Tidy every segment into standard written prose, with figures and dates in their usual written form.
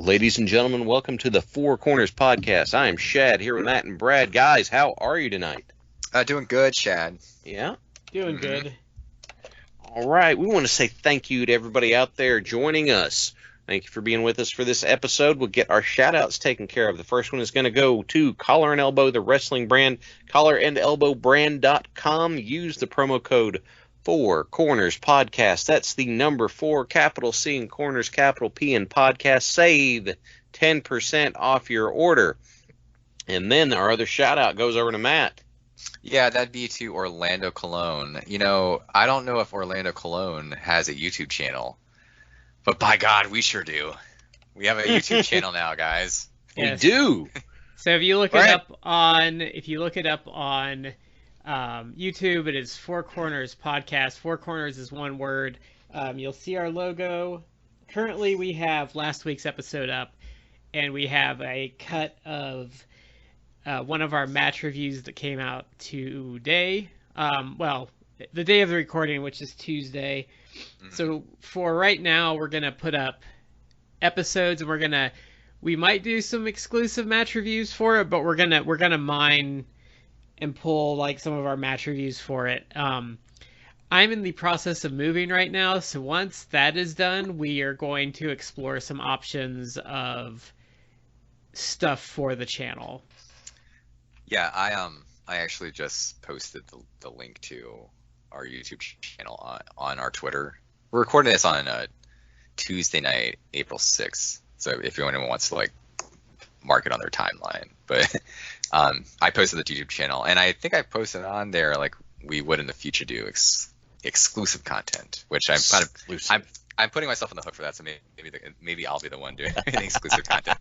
Ladies and gentlemen, welcome to the Four Corners podcast. I am Shad here with Matt and Brad. Guys, how are you tonight? Doing good, Shad. Yeah? Doing good. All right. We want to say thank you to everybody out there joining us. Thank you for being with us for this episode. We'll get our shout-outs taken care of. The first one is going to go to Collar and Elbow, the wrestling brand, collarandelbowbrand.com. Use the promo code 4Corners Podcast. That's the number 4, capital C and Corners, capital P in podcast. Save 10% off your order. And then our other shout-out goes over to Matt. Yeah, that'd be to Orlando Cologne. You know, I don't know if Orlando Cologne has a YouTube channel, but by God, we sure do. We have a YouTube channel now, guys. Yes. We do. So if you look it up on YouTube, it is 4 Corners Podcast. 4 Corners is one word. You'll see our logo. Currently, we have last week's episode up, and we have a cut of one of our match reviews that came out today. Well, the day of the recording, which is Tuesday. So for right now, we're gonna put up episodes, and we might do some exclusive match reviews for it, but we're gonna mine and pull like some of our match reviews for it. I'm in the process of moving right now, so once that is done, we are going to explore some options of stuff for the channel. Yeah, I actually just posted the link to our YouTube channel on our Twitter. We're recording this on Tuesday night, April 6th. So if anyone wants to like mark it on their timeline, but I posted the YouTube channel, and I think I posted on there like we would in the future do exclusive content, which I'm putting myself on the hook for that. So maybe I'll be the one doing the exclusive content.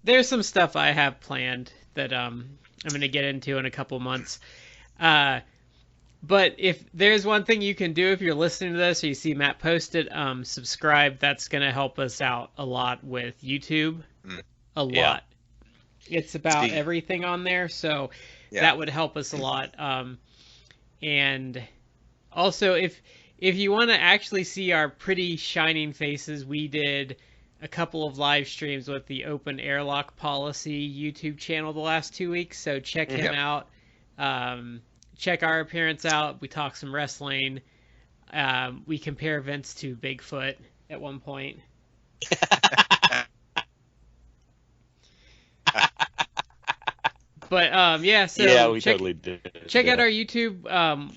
There's some stuff I have planned that I'm going to get into in a couple months. But if there's one thing you can do if you're listening to this or you see Matt post it, subscribe. That's going to help us out a lot with YouTube. A lot. It's about everything on there, so that would help us a lot. And also, if you want to actually see our pretty shining faces, we did a couple of live streams with the Open Airlock Policy YouTube channel the last 2 weeks, so check him out. Check our appearance out. We talk some wrestling. We compare Vince to Bigfoot at one point. But we totally did. Check out our YouTube.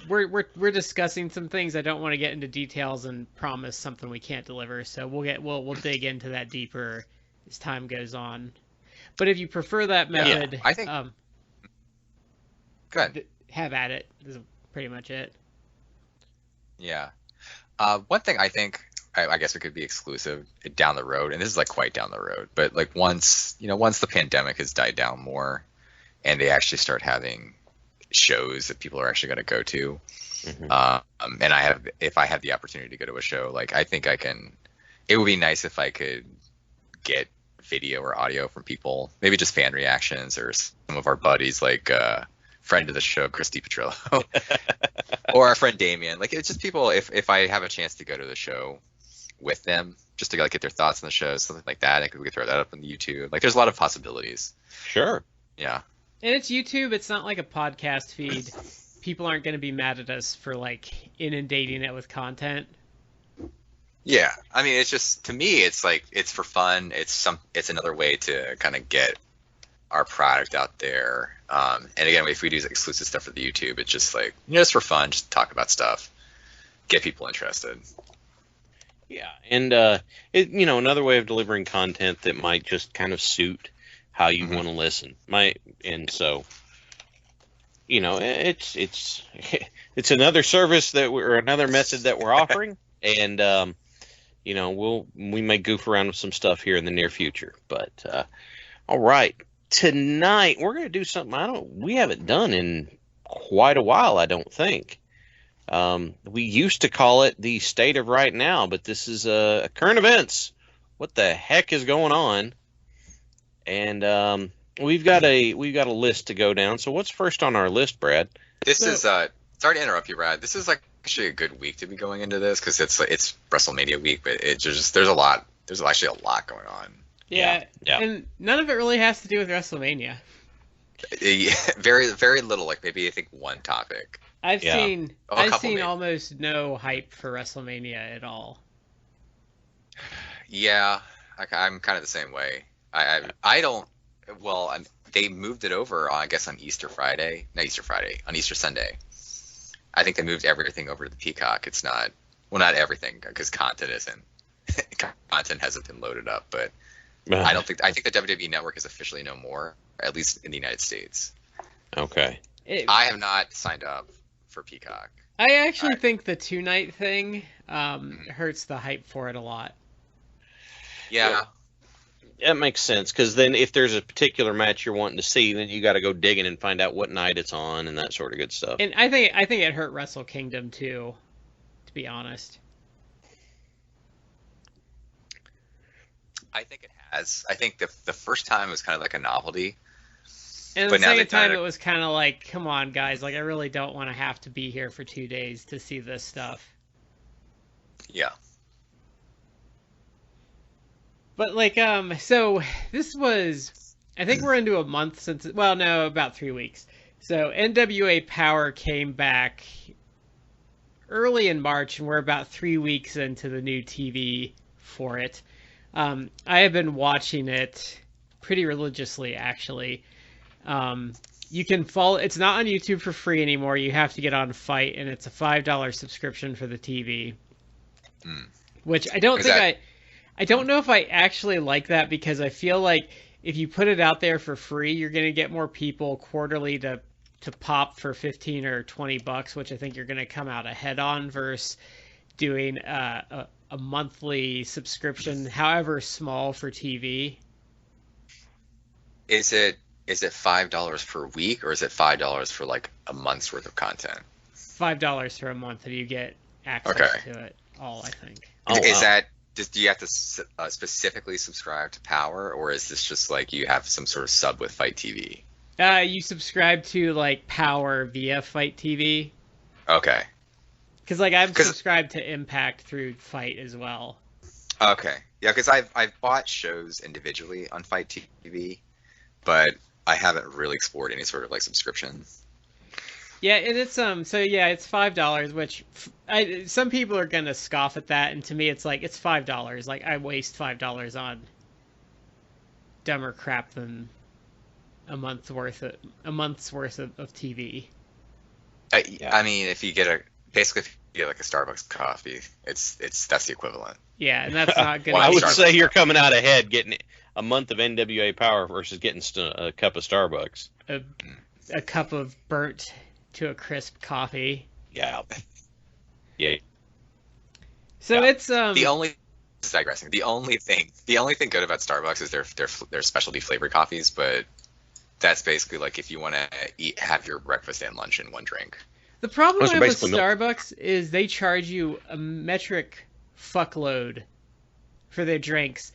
We're discussing some things. I don't want to get into details and promise something we can't deliver. So we'll dig into that deeper as time goes on. But if you prefer that method, I think. Go ahead. Have at it. Is pretty much it. Yeah. One thing I think I guess it could be exclusive down the road, and this is like quite down the road, but like once the pandemic has died down more, and they actually start having shows that people are actually going to go to, and if I have the opportunity to go to a show, like I think I can. It would be nice if I could get video or audio from people, maybe just fan reactions or some of our buddies, like friend of the show, Christy Petrillo, or our friend Damien. Like it's just people. If I have a chance to go to the show with them, just to like get their thoughts on the show, something like that, we could throw that up on YouTube. Like there's a lot of possibilities. Sure. Yeah. And it's YouTube. It's not like a podcast feed. People aren't going to be mad at us for like inundating it with content. Yeah, I mean, it's just, to me, it's like, it's for fun. It's another way to kind of get our product out there. And again, if we do exclusive stuff for the YouTube, it's just like, just for fun, just talk about stuff, get people interested. Yeah, and another way of delivering content that might just kind of suit how you want to listen. It's another service or another method that we're offering, and we may goof around with some stuff here in the near future. But all right, tonight we're going to do something we haven't done in quite a while, I don't think. We used to call it the state of right now, but this is current events. What the heck is going on? And we've got a list to go down. So what's first on our list, Brad? This is sorry to interrupt you, Brad. This is like actually a good week to be going into this because it's WrestleMania week, but there's actually a lot going on. Yeah, Yeah. and none of it really has to do with WrestleMania. Very, very little. Like maybe I think one topic. I've Yeah. seen Oh, a I've couple seen maybe. almost no hype for WrestleMania at all. Yeah, I'm kind of the same way. I don't. Well, they moved it over, I guess, on Easter Friday. Not Easter Friday, on Easter Sunday. I think they moved everything over to the Peacock. It's not, well, not everything, because content hasn't been loaded up. But I think the WWE Network is officially no more, at least in the United States. Okay. I have not signed up for Peacock. I actually think the 2-night thing hurts the hype for it a lot. Yeah. That makes sense, because then if there's a particular match you're wanting to see, then you got to go digging and find out what night it's on and that sort of good stuff. And I think it hurt Wrestle Kingdom too, to be honest. I think it has. I think the first time was kind of like a novelty. And But the now second they've done time it- it was kind of like, come on, guys, like I really don't want to have to be here for 2 days to see this stuff. Yeah. But like, so this was, I think we're into a month since, well, no, about 3 weeks. So NWA Powerrr came back early in March, and we're about 3 weeks into the new TV for it. I have been watching it pretty religiously, actually. You can follow, it's not on YouTube for free anymore. You have to get on Fight, and it's a $5 subscription for the TV. Which I don't I don't know if I actually like that, because I feel like if you put it out there for free, you're going to get more people quarterly to pop for 15 or 20 bucks, which I think you're going to come out ahead on versus doing a monthly subscription, however small, for TV. Is it $5 per week, or is it $5 for like a month's worth of content? $5 for a month, and you get access to it all, I think. Is that, do you have to specifically subscribe to Powerrr, or is this just like you have some sort of sub with Fight TV? You subscribe to like Powerrr via Fight TV. Okay. Because like I've subscribed to Impact through Fight as well. Okay. Yeah, because I've bought shows individually on Fight TV, but I haven't really explored any sort of like subscription. Yeah, and it's so yeah, it's $5, which some people are gonna scoff at that, and to me it's like, it's $5. Like, I waste $5 on dumber crap than a month's worth of TV. I mean, if you get like a Starbucks coffee, that's the equivalent. Yeah, and that's not gonna. Well, I would Starbucks say you're coming out ahead getting a month of NWA Powerrr versus getting a cup of Starbucks. A cup of burnt to a crisp coffee. Yeah. Yeah. So it's digressing. The only thing good about Starbucks is their specialty flavored coffees, but that's basically like if you want to have your breakfast and lunch in one drink. The problem Those are I have with basically milk. Starbucks is they charge you a metric fuckload for their drinks,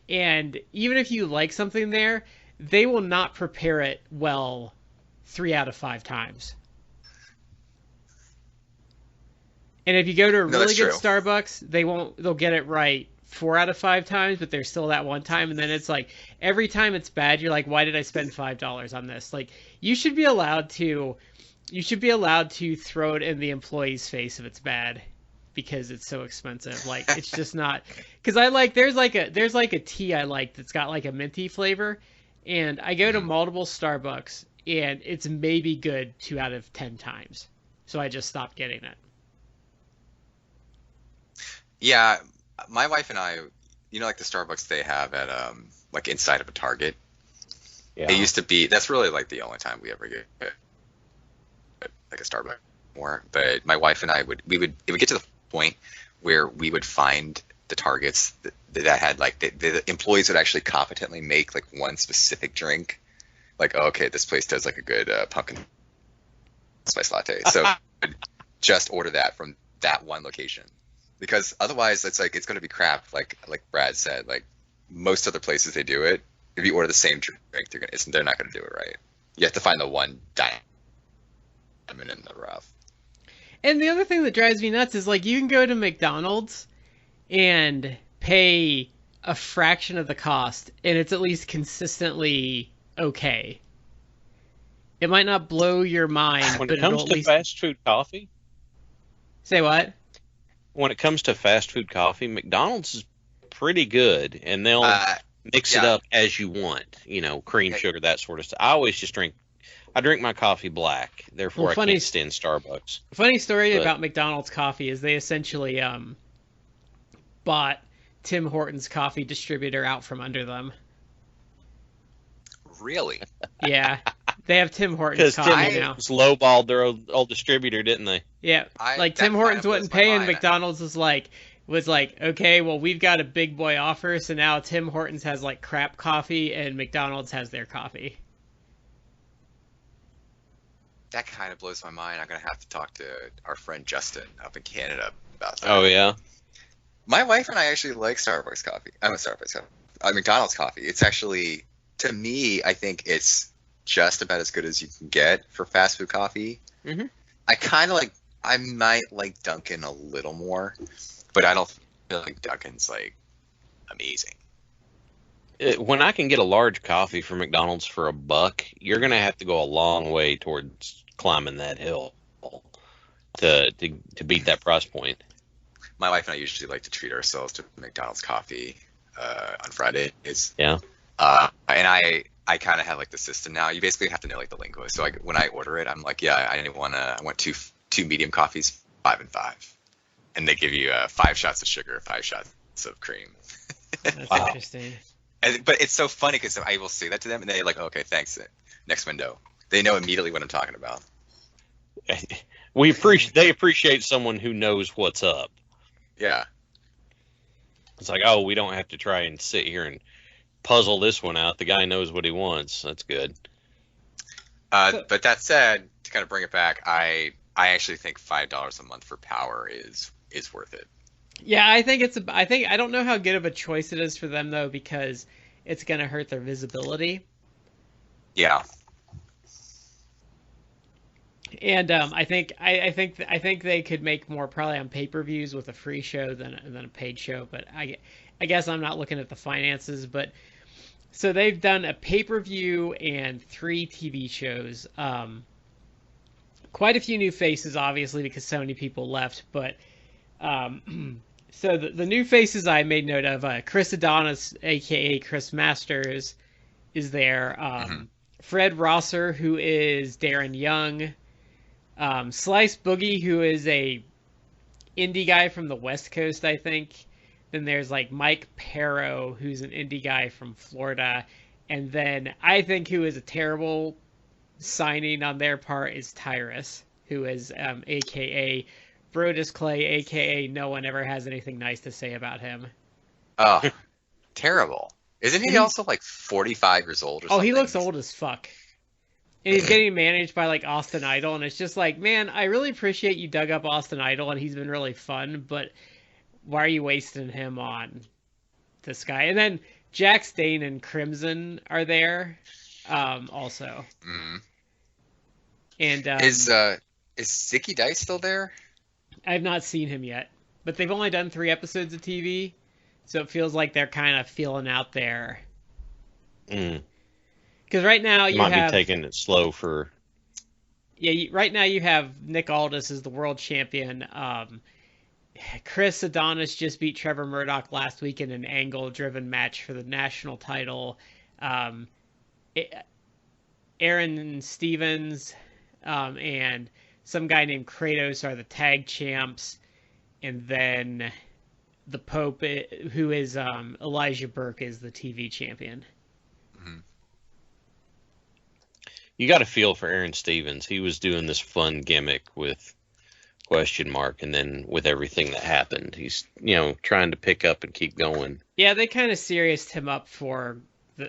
and even if you like something there, they will not prepare it well 3 out of 5 times. And if you go to a really good Starbucks, they'll get it right 4 out of 5 times, but there's still that one time, and then it's like every time it's bad, you're like, why did I spend $5 on this? Like, you should be allowed to throw it in the employee's face if it's bad, because it's so expensive. Like, it's just not, because there's like a tea I like that's got like a minty flavor, and I go to multiple Starbucks and it's maybe good 2 out of 10 times, so I just stopped getting it. Yeah, my wife and I, like the Starbucks they have at like inside of a Target. Yeah. It used to be, that's really like the only time we ever get like a Starbucks more. But my wife and I it would get to the point where we would find the Targets that had like the employees would actually competently make like one specific drink. Like, oh, okay, this place does like a good pumpkin spice latte. So just order that from that one location. Because otherwise, it's like it's going to be crap. Like Brad said, like most other places they do it. If you order the same drink, they're not going to do it right. You have to find the one diamond in the rough. And the other thing that drives me nuts is like you can go to McDonald's and pay a fraction of the cost, and it's at least consistently okay. It might not blow your mind, When but it comes it'll at to least fast food coffee, say what? when it comes to fast food coffee, McDonald's is pretty good, and they'll mix it yeah. up as you want. You know, cream, sugar, that sort of stuff. I always just drink my coffee black. Therefore, Well, I can't stand Starbucks. Funny story But- about McDonald's coffee is they essentially bought Tim Hortons coffee distributor out from under them. Really? Yeah, they have Tim Hortons Because Tim coffee now. Hortons lowballed their old distributor, didn't they? Yeah, like Tim that Hortons kinda wasn't blows my paying. mind. McDonald's was like, okay, well, we've got a big boy offer, so now Tim Hortons has like crap coffee, and McDonald's has their coffee. That kind of blows my mind. I'm gonna have to talk to our friend Justin up in Canada about that. Oh yeah. My wife and I actually like Starbucks coffee. McDonald's coffee. It's actually, to me, I think it's just about as good as you can get for fast food coffee. Mhm. I might like Dunkin' a little more, but I don't feel like Dunkin's like amazing. When I can get a large coffee from McDonald's for $1, you're gonna have to go a long way towards climbing that hill to beat that price point. My wife and I usually like to treat ourselves to McDonald's coffee on Fridays. Yeah. And I kind of have like the system now. You basically have to know like the lingo. So like when I order it, I'm like, yeah, I want two medium coffees, 5 and 5, and they give you 5 shots of sugar, 5 shots of cream. That's Wow. interesting. But it's so funny because I will say that to them, and they're like, okay, thanks. Next window. They know immediately what I'm talking about. They appreciate someone who knows what's up. Yeah. It's like, oh, we don't have to try and sit here and puzzle this one out. The guy knows what he wants. That's good. But that said, to kind of bring it back, I actually think $5 a month for Powerrr is worth it. Yeah, I think I don't know how good of a choice it is for them though, because it's gonna hurt their visibility. Yeah. And I think they could make more probably on pay-per-views with a free show than a paid show. But I guess I'm not looking at the finances. But so they've done a pay-per-view and 3 TV shows. Quite a few new faces, obviously, because so many people left. But so the new faces I made note of: Chris Adonis, aka Chris Masters, is there. Fred Rosser, who is Darren Young. Slice Boogie, who is a indie guy from the West Coast, I think. Then there's like Mike Perro, who's an indie guy from Florida. And then I think who is a terrible signing on their part is Tyrus, who is aka Brodus Clay, aka no one ever has anything nice to say about him. Oh, terrible. Isn't he also like 45 years old or something? Oh, he looks old as fuck. And he's getting managed by like Austin Idol, and it's just like, man, I really appreciate you dug up Austin Idol, and he's been really fun, but why are you wasting him on this guy? And then Jack Stain and Crimson are there, also. Mm. And Is Zicky Dice still there? I've not seen him yet, but they've only done 3 episodes of TV, so it feels like they're kind of feeling out there. Because right now you might have be taking it slow for. Yeah, right now you have Nick Aldis as the world champion. Chris Adonis just beat Trevor Murdoch last week in an angle-driven match for the national title. Aaron Stevens and some guy named Kratos are the tag champs, and then the Pope, who is Elijah Burke, is the TV champion. Mm-hmm. You got to feel for Aaron Stevens. He was doing this fun gimmick with question mark, and then with everything that happened, he's trying to pick up and keep going. Yeah, they kind of serioused him up for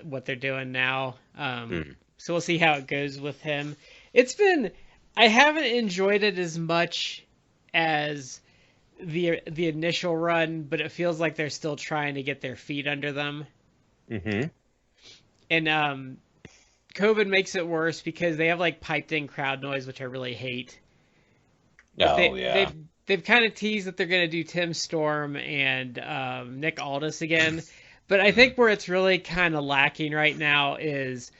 what they're doing now. So we'll see how it goes with him. I haven't enjoyed it as much as the initial run, but it feels like they're still trying to get their feet under them. Mm-hmm. And COVID makes it worse because they have like piped in crowd noise, which I really hate. They've kind of teased that they're going to do Tim Storm and Nick Aldis again, But I think where it's really kind of lacking right now is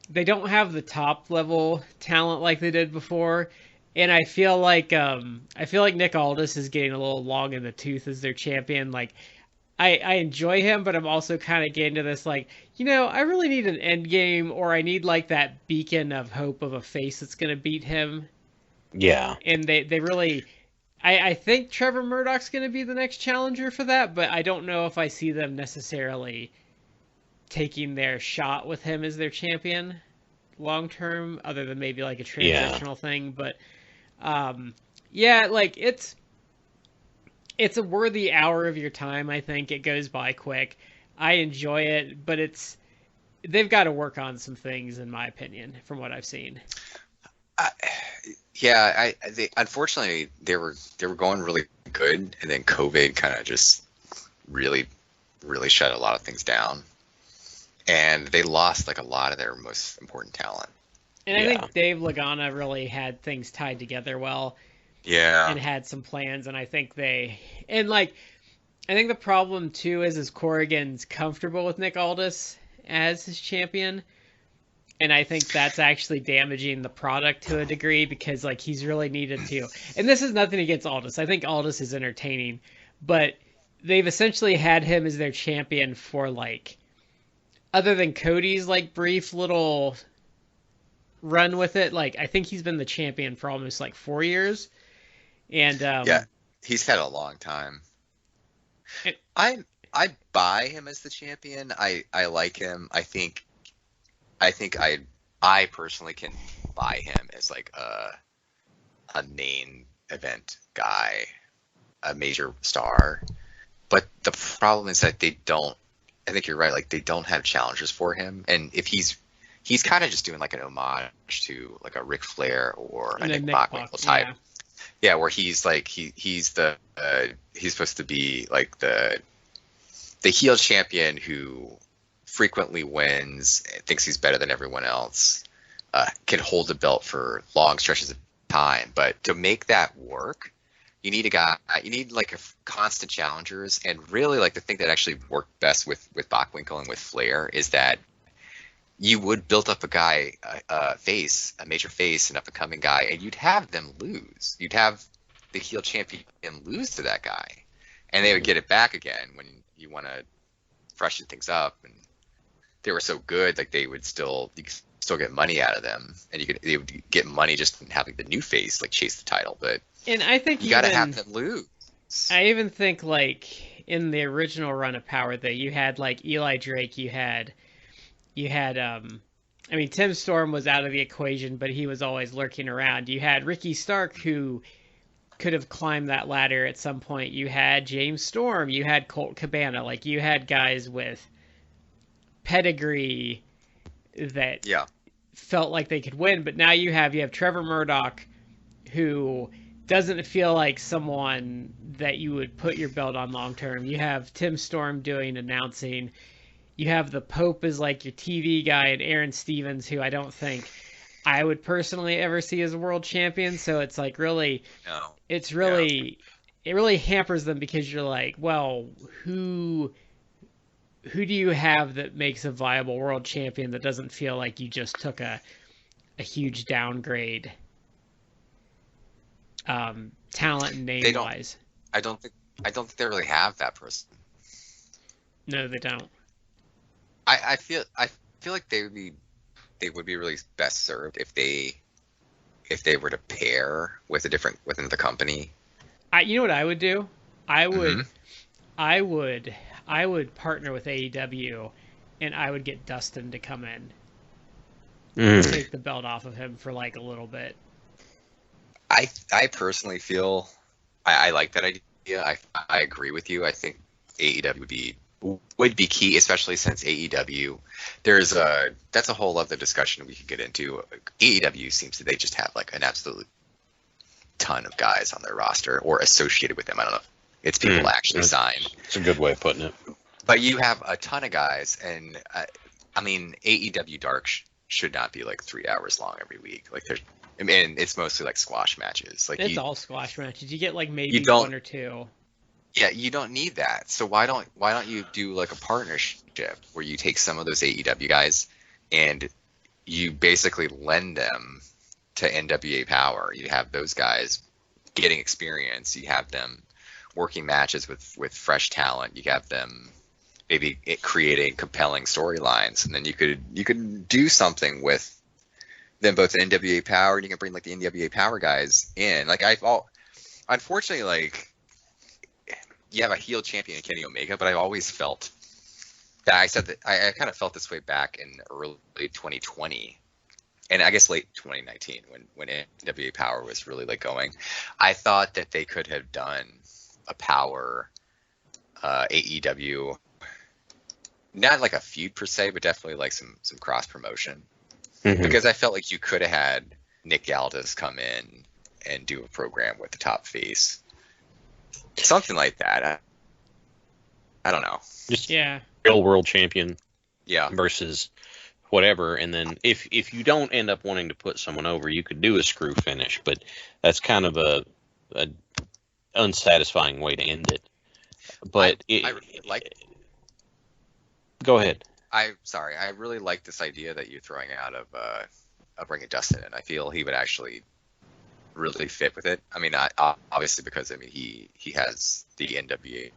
they don't have the top level talent like they did before. And I feel like Nick Aldis is getting a little long in the tooth as their champion. Like I enjoy him, but I'm also kind of getting to this like, I really need an end game, or I need like that beacon of hope of a face that's gonna beat him. Yeah. And they really I think Trevor Murdoch's gonna be the next challenger for that, but I don't know if I see them necessarily taking their shot with him as their champion long term, other than maybe like a transitional thing. But like it's a worthy hour of your time. I think it goes by quick. I enjoy it, but they've got to work on some things, in my opinion, from what I've seen. Unfortunately they were going really good, and then COVID kind of just really shut a lot of things down, and they lost like a lot of their most important talent. And I think Dave Lagana really had things tied together well. Yeah. And had some plans, and I think the problem too is Corrigan's comfortable with Nick Aldis as his champion. And I think that's actually damaging the product to a degree, because like he's really needed to. And this is nothing against Aldis. I think Aldis is entertaining, but they've essentially had him as their champion for like, other than Cody's like brief little run with it, like I think he's been the champion for almost like 4 years. And he's had a long time. I buy him as the champion. I like him. I think I personally can buy him as like a main event guy, a major star. But the problem is that they don't. I think you're right. Like they don't have challengers for him, and if he's kind of just doing like an homage to like a Ric Flair or a Nick Bockwinkel type. Yeah, where he's like he's supposed to be like the heel champion who frequently wins, thinks he's better than everyone else, can hold the belt for long stretches of time. But to make that work, you need like a constant challengers. And really, like the thing that actually worked best with Bockwinkel and with Flair is that you would build up a guy, a major face, an up-and-coming guy, and you'd have them lose. You'd have the heel champion lose to that guy, and they would get it back again when you want to freshen things up. And they were so good, like you could still get money out of them, and they would get money just in having the new face like chase the title. But and I think you got to have them lose. I even think like in the original run of Powerrr, that you had like Eli Drake, you had Tim Storm was out of the equation, but he was always lurking around. You had Ricky Stark, who could have climbed that ladder at some point. You had James Storm, you had Colt Cabana, like you had guys with pedigree that felt like they could win. But now you have Trevor Murdoch, who doesn't feel like someone that you would put your belt on long term. You have Tim Storm doing announcing. You have the Pope as like your TV guy, and Aaron Stevens, who I don't think I would personally ever see as a world champion. So it's like it really hampers them, because you're like, well, who do you have that makes a viable world champion that doesn't feel like you just took a huge downgrade, talent and name wise? I don't think they really have that person. No, they don't. I feel like they would be really best served if they were to pair with within the company. You know what I would do? I would partner with AEW, and I would get Dustin to come in and take the belt off of him for like a little bit. I personally feel I like that idea. I agree with you. I think AEW would be key, especially since AEW, that's a whole other discussion we could get into. AEW seems they just have like an absolute ton of guys on their roster or associated with them. I don't know if it's people actually signed. It's a good way of putting it. But you have a ton of guys, and AEW Dark should not be like 3 hours long every week. Like it's mostly like squash matches. Like it's all squash matches. You get like maybe one or two. Yeah, you don't need that. So why don't you do like a partnership where you take some of those AEW guys and you basically lend them to NWA Powerrr. You have those guys getting experience. You have them working matches with fresh talent. You have them maybe creating compelling storylines, and then you could do something with them both in NWA Powerrr, and you can bring like the NWA Powerrr guys in. Like unfortunately, like you have a heel champion in Kenny Omega, but I've always felt that I kind of felt this way back in early 2020. And I guess late 2019 when NWA Powerrr was really like going, I thought that they could have done a Powerrr AEW, not like a feud per se, but definitely like some cross promotion. Mm-hmm. Because I felt like you could have had Nick Aldis come in and do a program with the top face. Something like that. I don't know. Just real world champion. Yeah. Versus whatever, and then if you don't end up wanting to put someone over, you could do a screw finish, but that's kind of a unsatisfying way to end it. But I really like. Go ahead. I really like this idea that you're throwing out of bringing Dustin in. I feel he would actually really fit with it. I mean, obviously because he has the NWA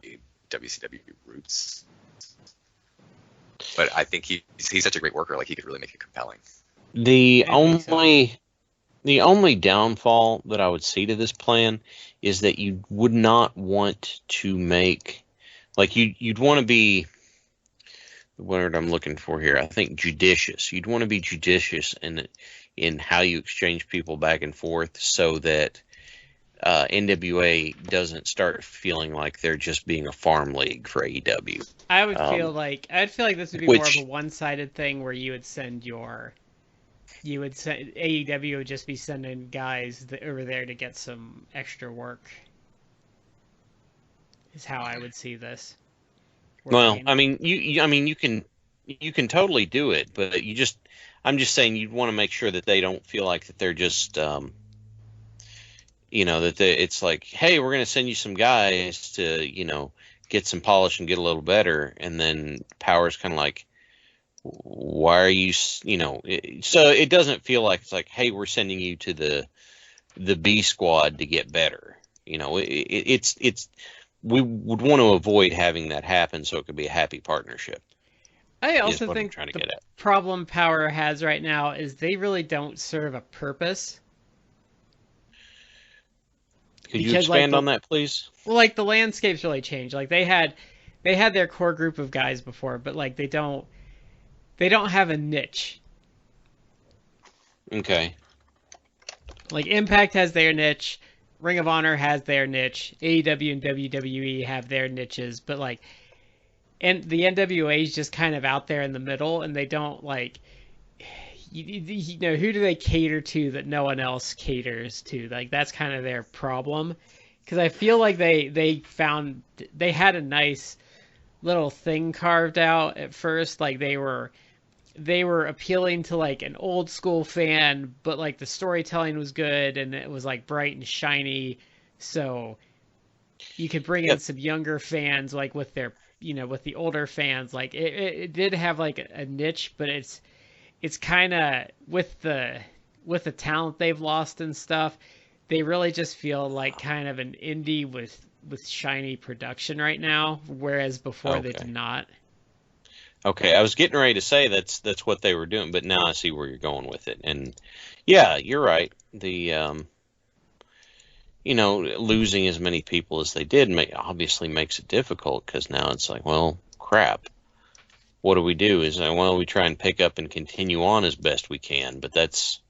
WCW roots. But I think he's such a great worker. Like he could really make it compelling. The only downfall that I would see to this plan is that you would not want to make, like you'd want to be, the word I'm looking for here, I think judicious. You'd want to be judicious in how you exchange people back and forth, so that NWA doesn't start feeling like they're just being a farm league for AEW. I'd feel like this would be more of a one-sided thing where AEW would just be sending guys over there to get some extra work. Is how I would see this. Well, I mean, you can totally do it, but I'm just saying you'd want to make sure that they don't feel like that they're just it's like, hey, we're going to send you some guys to, get some polish and get a little better. And then Powerrr's kind of like, why are you, so it doesn't feel like it's like, hey, we're sending you to the B squad to get better. It's we would want to avoid having that happen, so it could be a happy partnership. I also think the problem Powerrr has right now is they really don't serve a purpose. Could you expand on that, please? Well, like the landscape's really changed. Like they had their core group of guys before, but like they don't have a niche. Okay. Like Impact has their niche, Ring of Honor has their niche, AEW and WWE have their niches, but like, and the NWA is just kind of out there in the middle, and they don't like. Who do they cater to that no one else caters to? Like that's kind of their problem, because I feel like they had a nice little thing carved out at first. Like they were appealing to like an old school fan, but like the storytelling was good and it was like bright and shiny, so you could bring in some younger fans like with their with the older fans. Like it did have like a niche, but it's kind of with the talent they've lost and stuff, they really just feel like kind of an indie with shiny production right now, whereas before they did not. Okay, I was getting ready to say that's what they were doing, but now I see where you're going with it. And yeah, you're right. The losing as many people as they did obviously makes it difficult, because now it's like, well, crap. What do we do? We try and pick up and continue on as best we can, but that's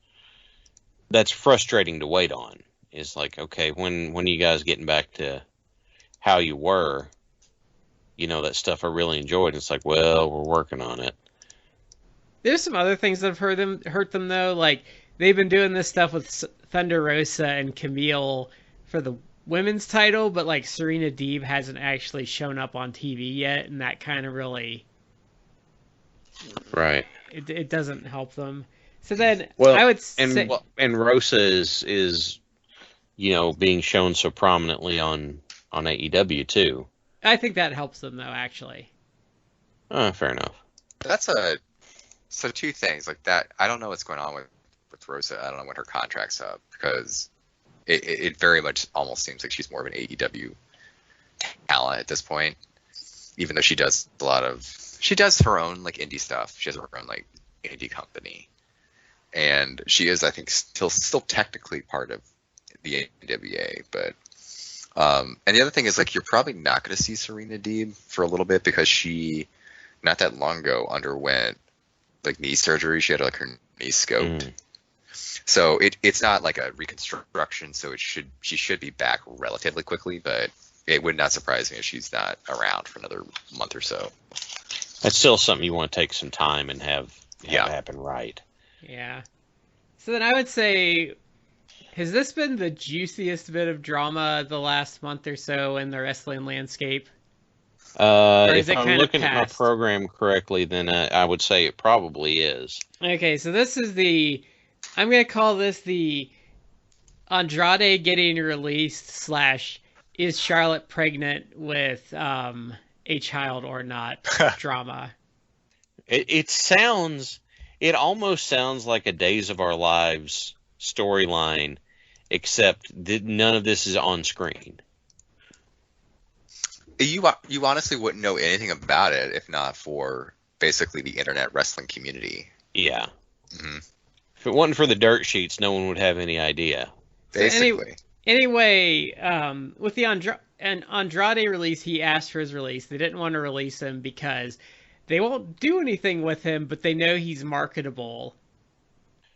frustrating to wait on. It's like, okay, when are you guys getting back to how you were? That stuff I really enjoyed. It's like, well, we're working on it. There's some other things that have hurt them though. Like they've been doing this stuff with Thunder Rosa and Camille for the women's title, but like Serena Deeb hasn't actually shown up on TV yet, and that kind of really. Right. It doesn't help them. So then I would say, and Rosa is being shown so prominently on on AEW too. I think that helps them though, actually. Fair enough. So two things like that. I don't know what's going on with Rosa. I don't know when her contract's up, because it very much almost seems like she's more of an AEW talent at this point, even though she does her own like indie stuff. She has her own like indie company, and she is, I think, still technically part of the NWA. But and the other thing is, like, you're probably not going to see Serena Deeb for a little bit, because she not that long ago underwent like knee surgery. She had like her knee scoped. So it's not like a reconstruction, so she should be back relatively quickly, but it would not surprise me if she's not around for another month or so. That's still something you want to take some time and have happen right. Yeah. So then I would say, has this been the juiciest bit of drama the last month or so in the wrestling landscape? If I'm looking at my program correctly, then I would say it probably is. Okay, so this is I'm going to call this the Andrade getting released / is Charlotte pregnant with a child or not drama. It almost sounds like a Days of Our Lives storyline, except that none of this is on screen. You honestly wouldn't know anything about it if not for basically the internet wrestling community. Yeah. Mm-hmm. If it wasn't for the dirt sheets, no one would have any idea. Basically. Anyway, with the Andrade release, he asked for his release. They didn't want to release him because they won't do anything with him, but they know he's marketable.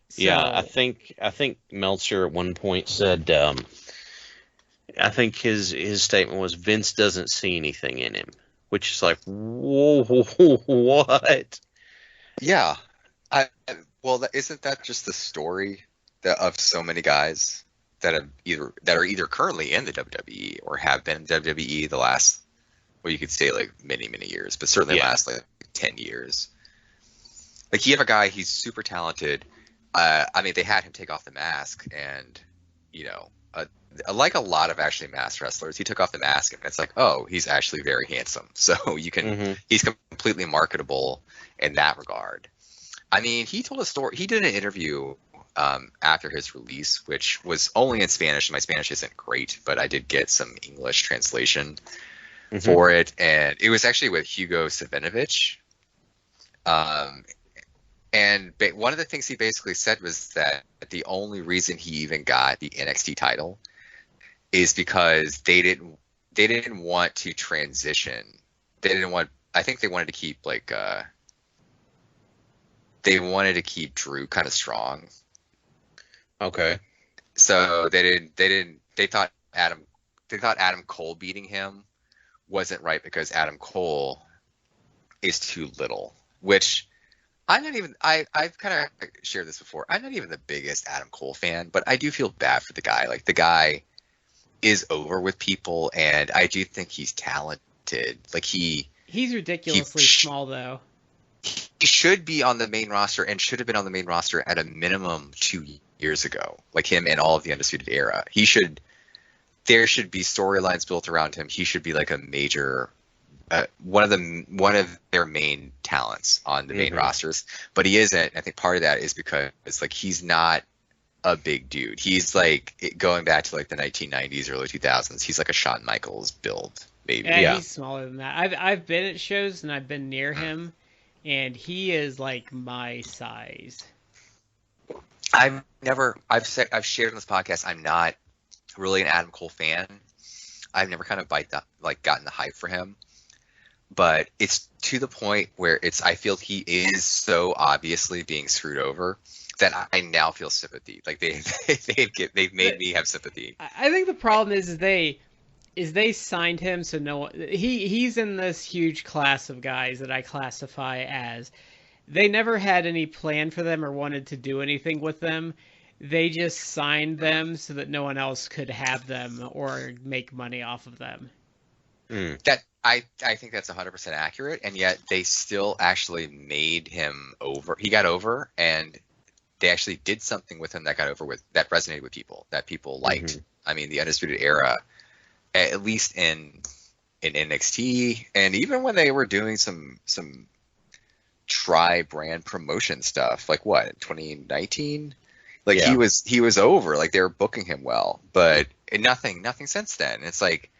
So, yeah, I think Meltzer at one point said, I think his statement was, Vince doesn't see anything in him, which is like, whoa, what? Yeah. Isn't that just the story of so many guys that are either currently in the WWE or have been in WWE the last, well, you could say like many years, but certainly last like 10 years. Like, you have a guy, he's super talented. I mean, they had him take off the mask, and like a lot of actually masked wrestlers, he took off the mask, and it's like, oh, he's actually very handsome. So you can, he's completely marketable in that regard. I mean, he told a story. He did an interview after his release, which was only in Spanish. My Spanish isn't great, but I did get some English translation for it, and it was actually with Hugo Savinovich. And one of the things he basically said was that the only reason he even got the NXT title is because they didn't want to transition. I think they wanted to keep they wanted to keep Drew kind of strong. Okay. So they thought Adam Cole beating him wasn't right because Adam Cole is too little, which I've kind of shared this before. I'm not even the biggest Adam Cole fan, but I do feel bad for the guy. Like, the guy is over with people, and I do think he's talented. Like, he's ridiculously small, though. He should be on the main roster, and should have been on the main roster at a minimum 2 years ago. Like, him and all of the Undisputed Era. There should be storylines built around him. He should be like a major, one of their main talents on the main rosters, but he isn't. I think part of that is because it's like, he's not a big dude. He's like, going back to like the 1990s, early 2000s. He's like a Shawn Michaels build, maybe. Yeah, he's smaller than that. I've been at shows and I've been near him, and he is like my size. I've shared on this podcast, I'm not really an Adam Cole fan. I've never kind of gotten the hype for him. But it's to the point where I feel he is so obviously being screwed over that I now feel sympathy. Like, they've made me have sympathy. I think the problem is they signed him so no one, he's in this huge class of guys that I classify as, they never had any plan for them or wanted to do anything with them. They just signed them so that no one else could have them or make money off of them. That I think that's 100% accurate, and yet they still actually made him over. He got over, and they actually did something with him that got over, that resonated with people, that people liked. I mean, the Undisputed Era at least in NXT, and even when they were doing some tri-brand promotion stuff, like what, 2019? Like Yeah. he was over. Like they were booking him well, but nothing since then. It's like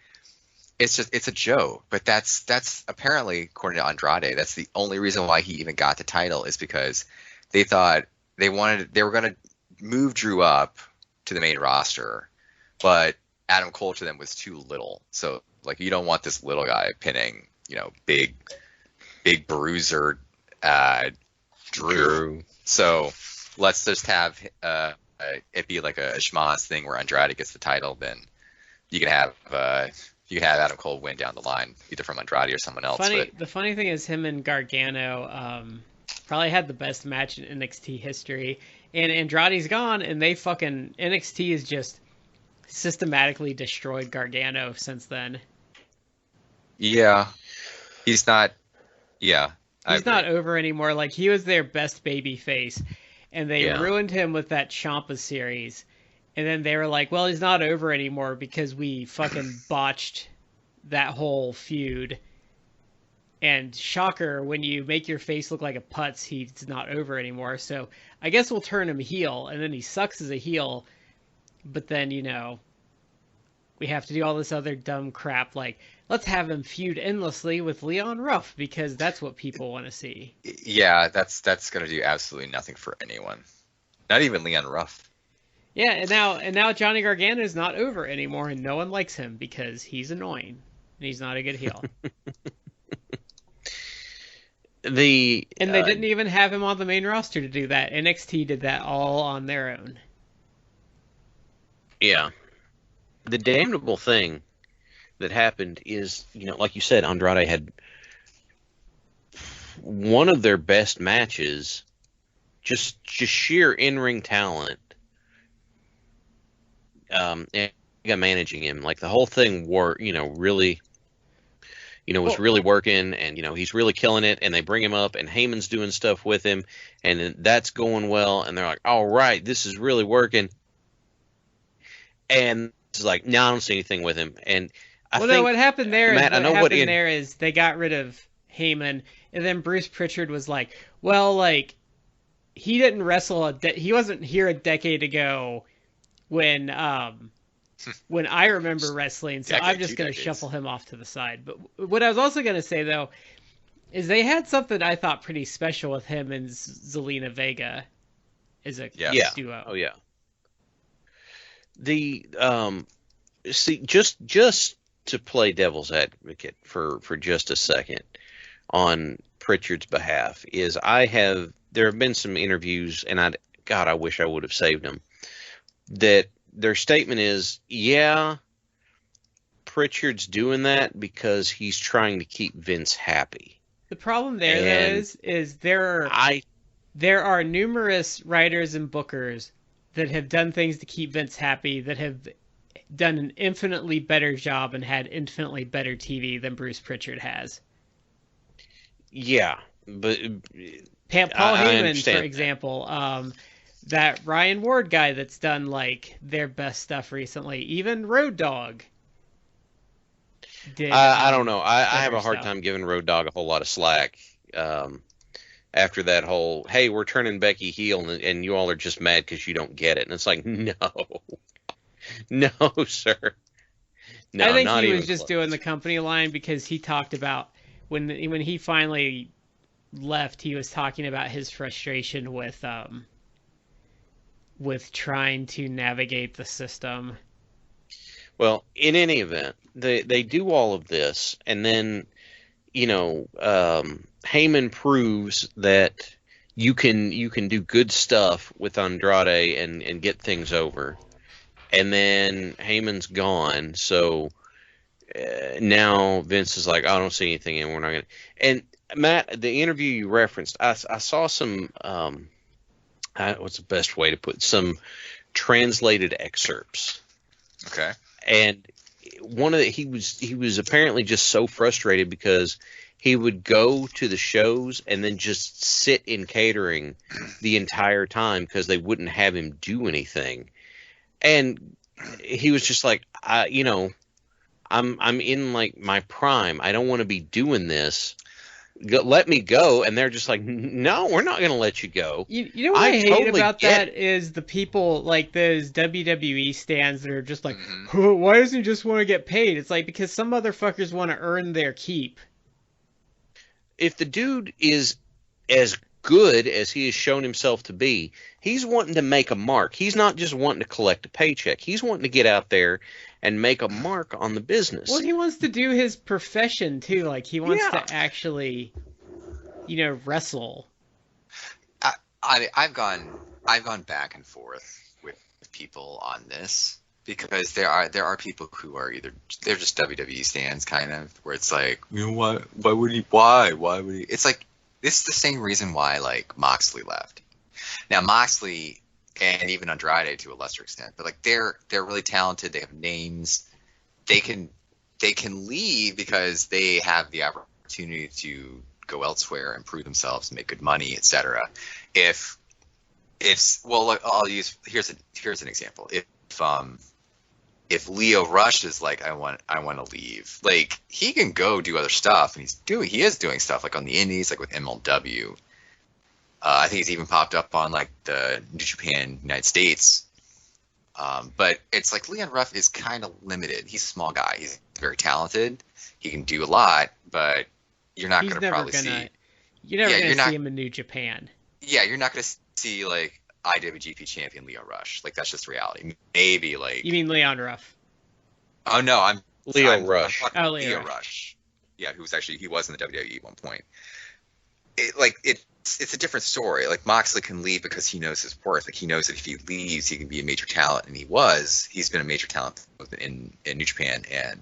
it's a joke. But that's apparently, according to Andrade, that's the only reason why he even got the title, is because they thought they were going to move Drew up to the main roster, but Adam Cole to them was too little. So like, you don't want this little guy pinning, big bruiser Drew. So let's just have it be like a schmoz thing where Andrade gets the title. Then you can have Adam Cole win down the line, either from Andrade or someone else. The funny thing is, him and Gargano probably had the best match in NXT history, and Andrade's gone, and NXT has just systematically destroyed Gargano since then. Yeah, he's not. Yeah, he's not over anymore. Like, he was their best baby face, and they ruined him with that Ciampa series. And then they were like, well, he's not over anymore because we fucking botched that whole feud. And shocker, when you make your face look like a putz, he's not over anymore. So I guess we'll turn him heel, and then he sucks as a heel. But then, we have to do all this other dumb crap, like, let's have him feud endlessly with Leon Ruff, because that's what people want to see. Yeah, that's going to do absolutely nothing for anyone. Not even Leon Ruff. Yeah, and now Johnny Gargano is not over anymore, and no one likes him because he's annoying and he's not a good heel. And they didn't even have him on the main roster to do that. NXT did that all on their own. Yeah. The damnable thing that happened is, like you said, Andrade had one of their best matches, just sheer in-ring talent. And managing him, like, the whole thing really, was really working, and he's really killing it, and they bring him up, and Heyman's doing stuff with him, and that's going well, and they're like, all right, this is really working, and it's like, no, I don't see anything with him. And I think, what happened there, Matt, is they got rid of Heyman, and then Bruce Pritchard was like, well, like, he didn't wrestle he wasn't here a decade ago when I remember wrestling, so I'm just going to shuffle him off to the side. But what I was also going to say, though, is they had something I thought pretty special with him and Zelina Vega as a duo. Oh, yeah. The just to play devil's advocate for just a second on Pritchard's behalf, is there have been some interviews, and I wish I would have saved them, that their statement is, Pritchard's doing that because he's trying to keep Vince happy. The problem there is there are numerous writers and bookers that have done things to keep Vince happy, that have done an infinitely better job and had infinitely better TV than Bruce Pritchard has. Yeah, but Paul Heyman, for example, that Ryan Ward guy that's done, like, their best stuff recently, even Road Dogg did. I don't know. I have a hard time giving Road Dogg a whole lot of slack after that whole, hey, we're turning Becky heel, and you all are just mad because you don't get it. And it's like, no, sir. No, I think not he even was just close. doing the company line, because he talked about when he finally left, he was talking about his frustration with trying to navigate the system. Well, in any event, they do all of this, and then, Heyman proves that you can do good stuff with Andrade and get things over. And then Heyman's gone, so now Vince is like, I don't see anything, and we're not going to. And Matt, the interview you referenced, I saw some, what's the best way to put it? Some translated excerpts. Okay. And he was apparently just so frustrated because he would go to the shows and then just sit in catering the entire time because they wouldn't have him do anything. And he was just like, I'm I'm in like my prime. I don't want to be doing this. Let me go. And they're just like, no, we're not going to let you go. You know what I hate totally about get that is the people like those WWE stands that are just like, Mhm. "Oh, why doesn't he just want to get paid?" It's like because some motherfuckers want to earn their keep. If the dude is as good as he has shown himself to be, he's wanting to make a mark. He's not just wanting to collect a paycheck. He's wanting to get out there and make a mark on the business. Well, he wants to do his profession too. Like he wants Yeah. to actually, wrestle. I've gone back and forth with people on this because there are people who are either they're just WWE stands kind of where it's like, you know what, why would he, it's like this is the same reason why like Moxley left. Now Moxley and even Andrade to a lesser extent, but like they're really talented, they have names, they can leave because they have the opportunity to go elsewhere, improve themselves, make good money, etc. If well, look, here's an example. If Leo Rush is like, I want to leave, like he can go do other stuff, and he is doing stuff like on the indies, like with MLW. I think he's even popped up on like the New Japan United States. But it's like Leon Ruff is kind of limited. He's a small guy. He's very talented. He can do a lot, but you're not going to probably see. You're never going to see him in New Japan. Yeah, you're not going to see like IWGP champion Leo Rush. Like that's just reality. Maybe like. You mean Leon Ruff? Oh no, I'm Leo Rush. I'm Leo Rush. Yeah, he was in the WWE at one point. It's a different story. Like Moxley can leave because he knows his worth. Like he knows that if he leaves, he can be a major talent, and he's been a major talent both in New Japan and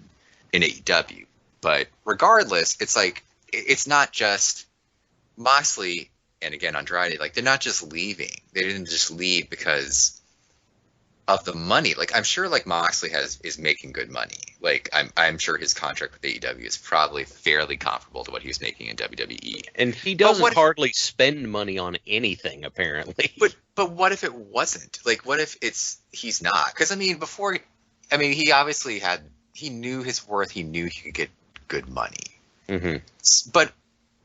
in AEW. But regardless, it's like it's not just Moxley and again Andrade. Like they're not just leaving. They didn't just leave because of the money. Like I'm sure like Moxley is making good money. Like I'm sure his contract with AEW is probably fairly comparable to what he was making in WWE. And he doesn't hardly spend money on anything apparently. But what if it wasn't? Like what if he's not? Because I mean he obviously he knew his worth. He knew he could get good money. Mm-hmm. But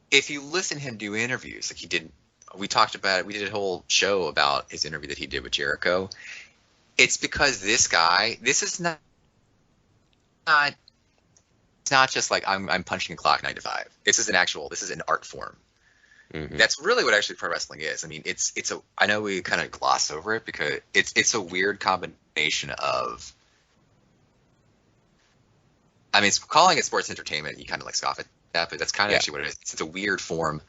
if you listen to him do interviews, like he did, we talked about it. We did a whole show about his interview that he did with Jericho. It's because this guy, this is not it's not just like I'm punching a clock 9 to 5. This is an art form. Mm-hmm. That's really what actually pro wrestling is. I mean, I know we kind of gloss over it because it's a weird combination of. I mean, calling it sports entertainment, you kind of like scoff at that, but that's kind of actually what it is. It's a weird form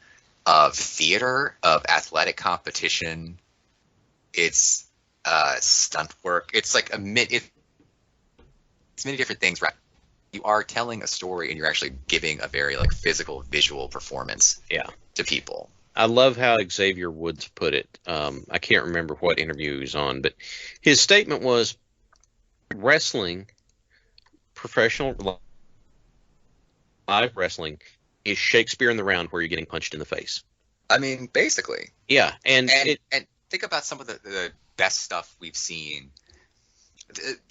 of theater, of athletic competition. It's stunt work. It's like it's many different things, right? You are telling a story and you're actually giving a very like physical, visual performance to people. I love how Xavier Woods put it. I can't remember what interview he was on, but his statement was wrestling, professional live wrestling, is Shakespeare in the Round where you're getting punched in the face. I mean, basically. Yeah, and think about some of the best stuff we've seen.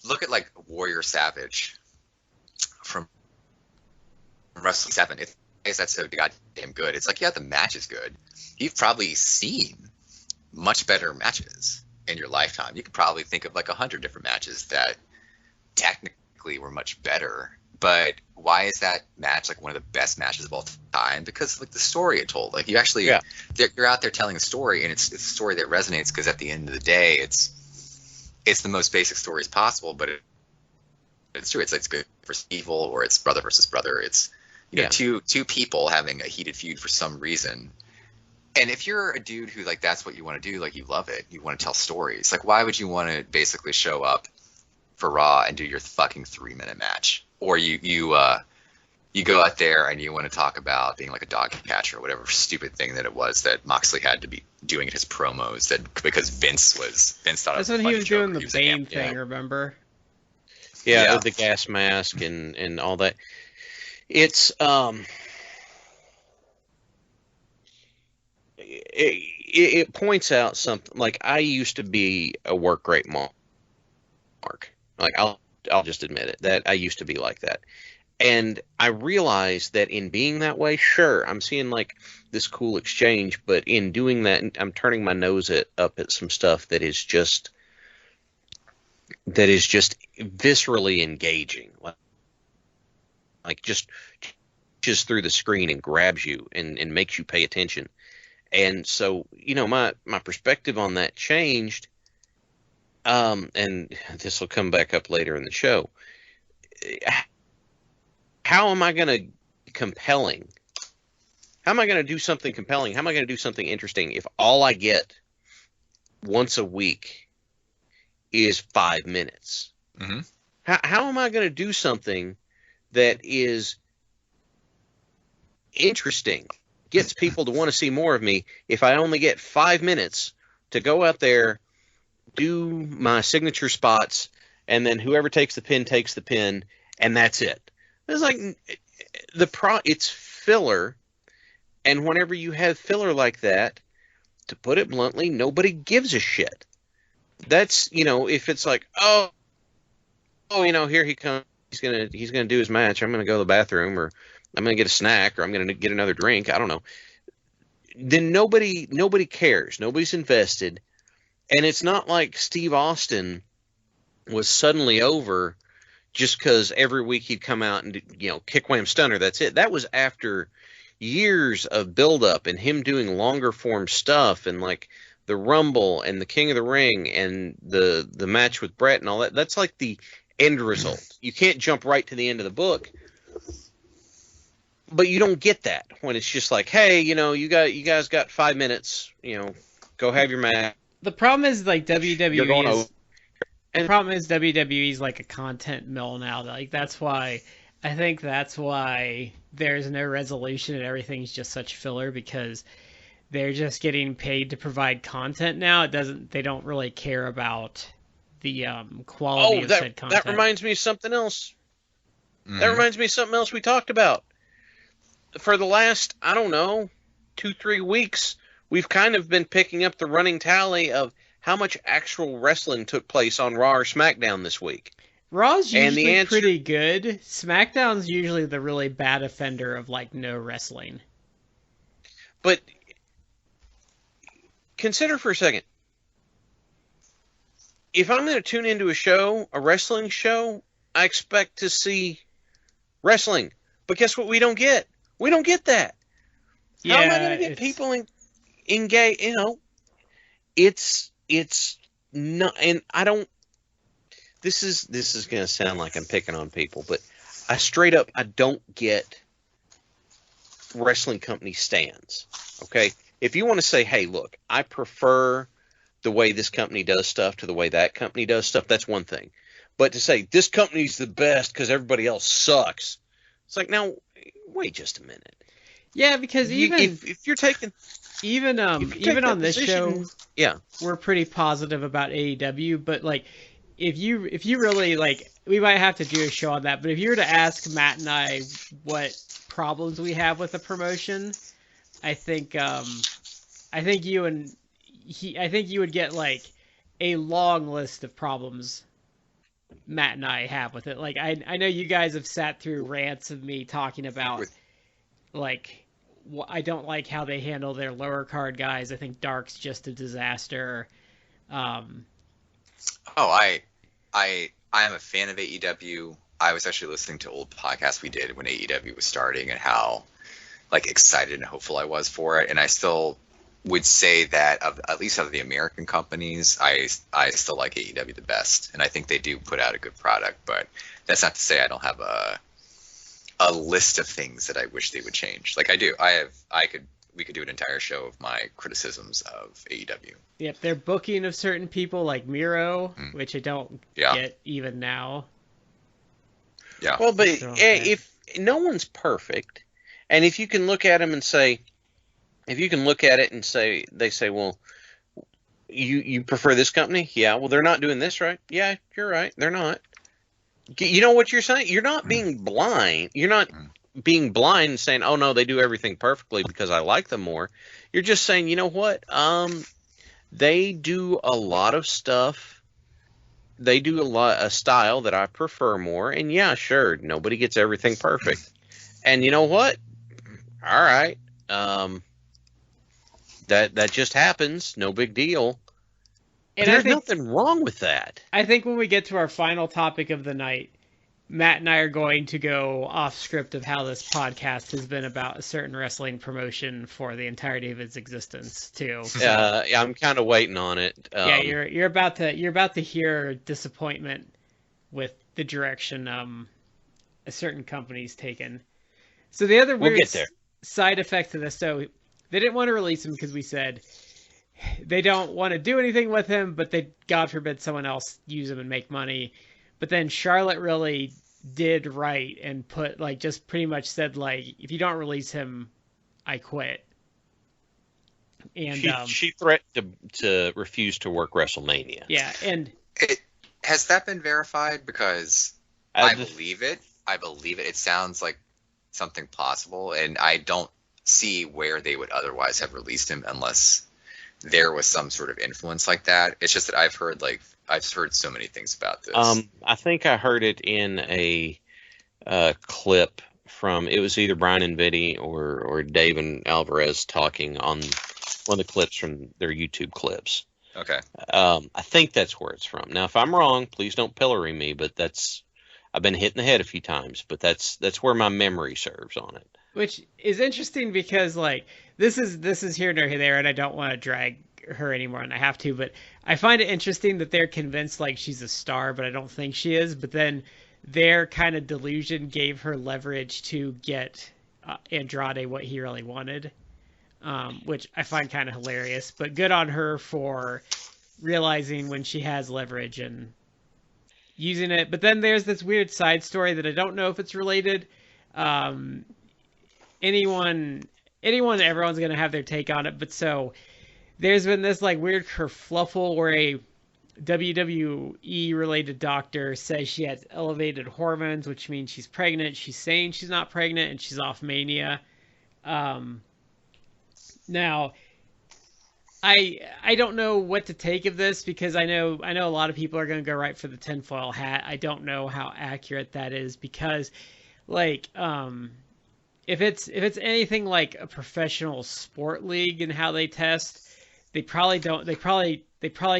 Look at like Warrior Savage from Wrestling 7. That's so goddamn good. It's like, yeah, the match is good. You've probably seen much better matches in your lifetime. You could probably think of like 100 different matches that technically were much better. But why is that match like one of the best matches of all time? Because like the story it told, like you actually you're out there telling a story, and it's a story that resonates because at the end of the day, it's the most basic story as possible. But it's true. It's like good versus evil, or it's brother versus brother. It's two people having a heated feud for some reason. And if you're a dude who like that's what you want to do, like you love it, you want to tell stories. Like why would you want to basically show up for Raw and do your fucking 3-minute match? Or you go out there and you want to talk about being like a dog catcher or whatever stupid thing that it was that Moxley had to be doing in his promos because Vince thought that's when he was doing the Bane thing, remember? Yeah, with the gas mask and all that. It's it points out something like I used to be a work rate mark. Like I'll just admit it, that I used to be like that. And I realized that in being that way, sure, I'm seeing like this cool exchange, but in doing that, I'm turning my nose up at some stuff that is just viscerally engaging, like just through the screen and grabs you and makes you pay attention. And so, my perspective on that changed. And this will come back up later in the show. How am I going to compelling? How am I going to do something compelling? How am I going to do something interesting if all I get once a week is 5 minutes? Mm-hmm. How am I going to do something that is interesting, gets people to want to see more of me, if I only get 5 minutes to go out there, do my signature spots, and then whoever takes the pin, and that's it? It's like it's filler, and whenever you have filler like that, to put it bluntly, nobody gives a shit. That's, if it's like, here he comes, he's gonna do his match, I'm gonna go to the bathroom, or I'm gonna get a snack, or I'm gonna get another drink, I don't know. Then nobody cares, nobody's invested, and it's not like Steve Austin was suddenly over just because every week he'd come out and, kick, wham, stunner, that's it. That was after years of buildup and him doing longer form stuff, and like the Rumble and the King of the Ring and the match with Brett and all that. That's like the end result. You can't jump right to the end of the book, but you don't get that when it's just like, hey, you guys got 5 minutes, go have your match. The problem is like WWE is. And the problem is WWE's like a content mill now. Like that's why there's no resolution and everything's just such filler, because they're just getting paid to provide content now. They don't really care about the quality of said content. That reminds me of something else. Mm-hmm. That reminds me of something else we talked about. For the last, I don't know, 2-3 weeks, we've kind of been picking up the running tally of how much actual wrestling took place on Raw or SmackDown this week. Raw's usually pretty good. SmackDown's usually the really bad offender of like no wrestling. But consider for a second, if I'm going to tune into a wrestling show, I expect to see wrestling. But guess what we don't get? We don't get that. How am I going to get people engaged? It's not, and I don't. This is going to sound like I'm picking on people, but I don't get wrestling company stands. Okay, if you want to say, hey, look, I prefer the way this company does stuff to the way that company does stuff, that's one thing. But to say this company's the best because everybody else sucks, it's like, now wait just a minute. Yeah, because if you're taking. Even on this show, yeah, we're pretty positive about AEW. But like, if you really like, we might have to do a show on that. But if you were to ask Matt and I what problems we have with the promotion, I think you would get like a long list of problems Matt and I have with it. Like I know you guys have sat through rants of me talking about like. I don't like how they handle their lower card guys. I think Dark's just a disaster. I am a fan of AEW. I was actually listening to old podcasts we did when AEW was starting and how like excited and hopeful I was for it. And I still would say that at least of the American companies, I still like AEW the best. And I think they do put out a good product, but that's not to say I don't have a list of things that I wish they would change. Like I do. We could do an entire show of my criticisms of AEW. Yep, they're booking of certain people like Miro, which I don't get even now. Yeah. Well, but if no one's perfect, and if you can look at them and say, they say, well, you prefer this company? Yeah. Well, they're not doing this right. Yeah, you're right. They're not. You know what you're saying? You're not being blind. You're not being blind and saying, oh, no, they do everything perfectly because I like them more. You're just saying, you know what? They do a lot of stuff they do a style that I prefer more. And yeah, sure, nobody gets everything perfect. And you know what? All right. That just happens. No big deal. And there's nothing wrong with that. I think when we get to our final topic of the night, Matt and I are going to go off script of how this podcast has been about a certain wrestling promotion for the entirety of its existence too. So, I'm kind of waiting on it. Yeah, you're about to hear disappointment with the direction a certain company's taken. So the other weird side effect to this, so they didn't want to release him because we said they don't want to do anything with him, but they, God forbid, someone else use him and make money. But then Charlotte really did right and put, like, just pretty much said, like, if you don't release him, I quit. And she threatened to refuse to work WrestleMania. Yeah, and has that been verified? Because I believe it. I believe it. It sounds like something possible, and I don't see where they would otherwise have released him unless there was some sort of influence like that. It's just that I've heard so many things about this. I think I heard it in a clip from, it was either Brian and Vinny or Dave and Alvarez talking on one of the clips from their YouTube clips. Okay. I think that's where it's from. Now, if I'm wrong, please don't pillory me, but I've been hit in the head a few times, but that's where my memory serves on it. Which is interesting because, like, this is here nor there, and I don't want to drag her anymore, and I have to, but I find it interesting that they're convinced, like, she's a star, but I don't think she is. But then their kind of delusion gave her leverage to get Andrade what he really wanted, which I find kind of hilarious. But good on her for realizing when she has leverage and using it. But then there's this weird side story that I don't know if it's related. Everyone's going to have their take on it, but so there's been this, like, weird kerfluffle where a WWE related doctor says she has elevated hormones, which means she's pregnant. She's saying she's not pregnant and she's off Mania. Now I don't know what to take of this because I know a lot of people are going to go right for the tinfoil hat. I don't know how accurate that is because, like, if it's anything like a professional sport league and how they test, they probably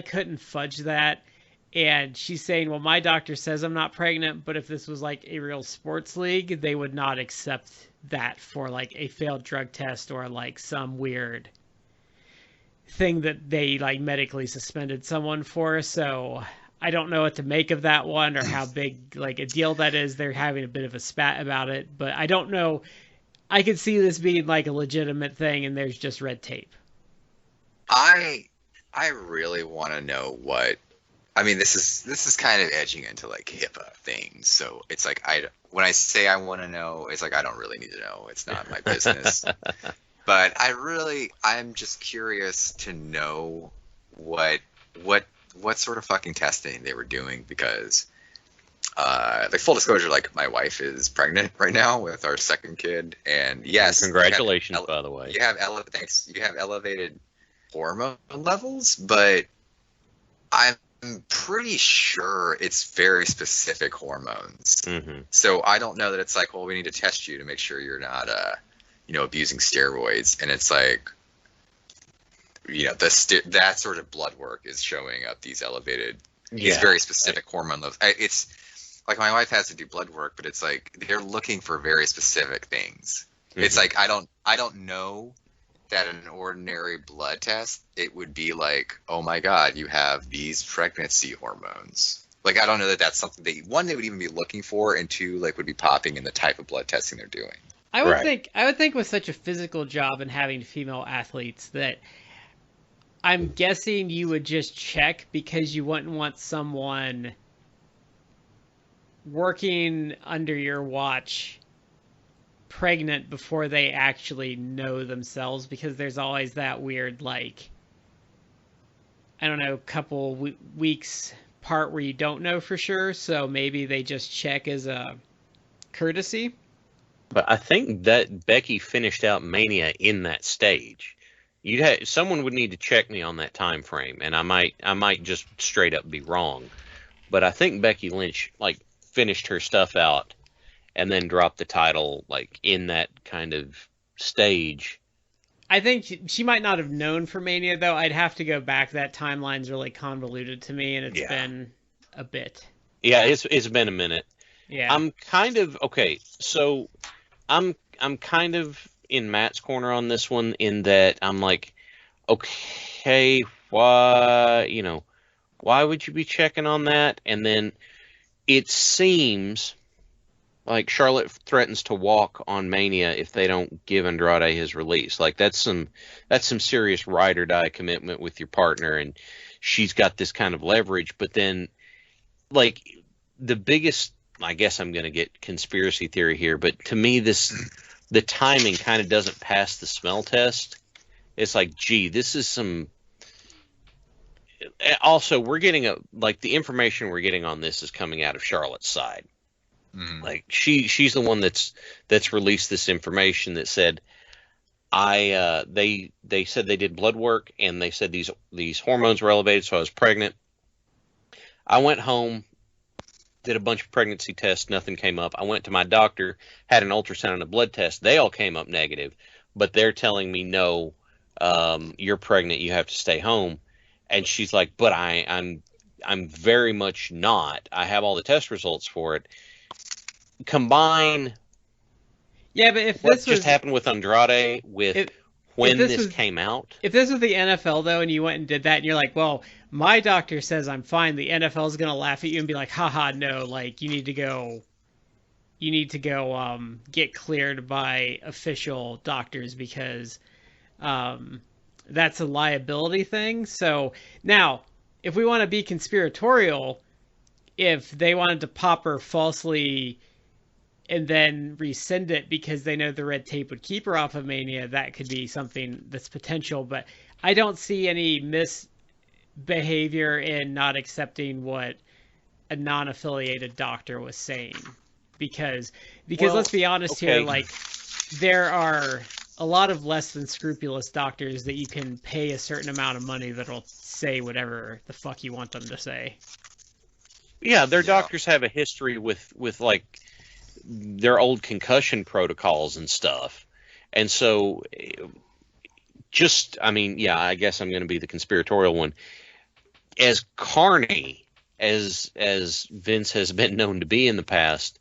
couldn't fudge that. And she's saying, well, my doctor says I'm not pregnant, but if this was like a real sports league, they would not accept that for, like, a failed drug test or, like, some weird thing that they, like, medically suspended someone for. So I don't know what to make of that one or how big, like, a deal that is. They're having a bit of a spat about it, but I don't know. I could see this being, like, a legitimate thing, and there's just red tape. I really want to know what. I mean, this is kind of edging into, like, HIPAA things. So it's like when I say I want to know, it's like I don't really need to know. It's not my business. But I'm just curious to know what sort of fucking testing they were doing because. Like, full disclosure, like, my wife is pregnant right now with our second kid, and yes, congratulations, by the way. You have elevated hormone levels, but I'm pretty sure it's very specific hormones. Mm-hmm. So I don't know that it's like, well, we need to test you to make sure you're not, abusing steroids, and it's like, that sort of blood work is showing up these elevated, these very specific hormone levels. It's like my wife has to do blood work, but it's like they're looking for very specific things. Mm-hmm. It's like I don't know that an ordinary blood test, it would be like, oh my God, you have these pregnancy hormones. Like, I don't know that that's something they would even be looking for, and two, like, would be popping in the type of blood testing they're doing. I would think with such a physical job and having female athletes that I'm guessing you would just check because you wouldn't want someone working under your watch pregnant before they actually know themselves, because there's always that weird, like, I don't know, couple weeks part where you don't know for sure, so maybe they just check as a courtesy. But I think that Becky finished out Mania in that stage. Someone would need to check me on that time frame, and I might just straight up be wrong. but I think Becky Lynch like finished her stuff out and then dropped the title like in that kind of stage. I think she might not have known for Mania, though. I'd have to go back. That timeline's really convoluted to me, and it's been a bit. Yeah, it's been a minute. Yeah. I'm kind of okay. So I'm kind of in Matt's corner on this one in that I'm like, okay, why would you be checking on that? And then it seems like Charlotte threatens to walk on Mania if they don't give Andrade his release. Like that's some serious ride or die commitment with your partner, and she's got this kind of leverage. But then, like the biggest, I guess I'm going to get conspiracy theory here, but to me the timing kind of doesn't pass the smell test. It's like, gee, this is some. Also, we're getting the information we're getting on this is coming out of Charlotte's side. Like she's the one that's released this information that said they said they did blood work and they said these hormones were elevated, so I was pregnant. I went home, did a bunch of pregnancy tests, nothing came up. I went to my doctor, had an ultrasound and a blood test. They all came up negative, but they're telling me no, you're pregnant, you have to stay home. And she's like, but I'm very much not. I have all the test results for it. Combine but if what this just happened with Andrade with when this came out. If this was the NFL, though, and you went and did that, and you're like, well, my doctor says I'm fine, the NFL is going to laugh at you and be like, haha, no, like, you need to go get cleared by official doctors because that's a liability thing. So now, if we want to be conspiratorial, if they wanted to pop her falsely and then rescind it because they know the red tape would keep her off of Mania, that could be something that's potential. But I don't see any misbehavior in not accepting what a non-affiliated doctor was saying. Because let's be honest here, like, there are a lot of less than scrupulous doctors that you can pay a certain amount of money that'll say whatever the fuck you want them to say. Yeah, their doctors have a history with like their old concussion protocols and stuff. And so I guess I'm going to be the conspiratorial one. As carny as Vince has been known to be in the past,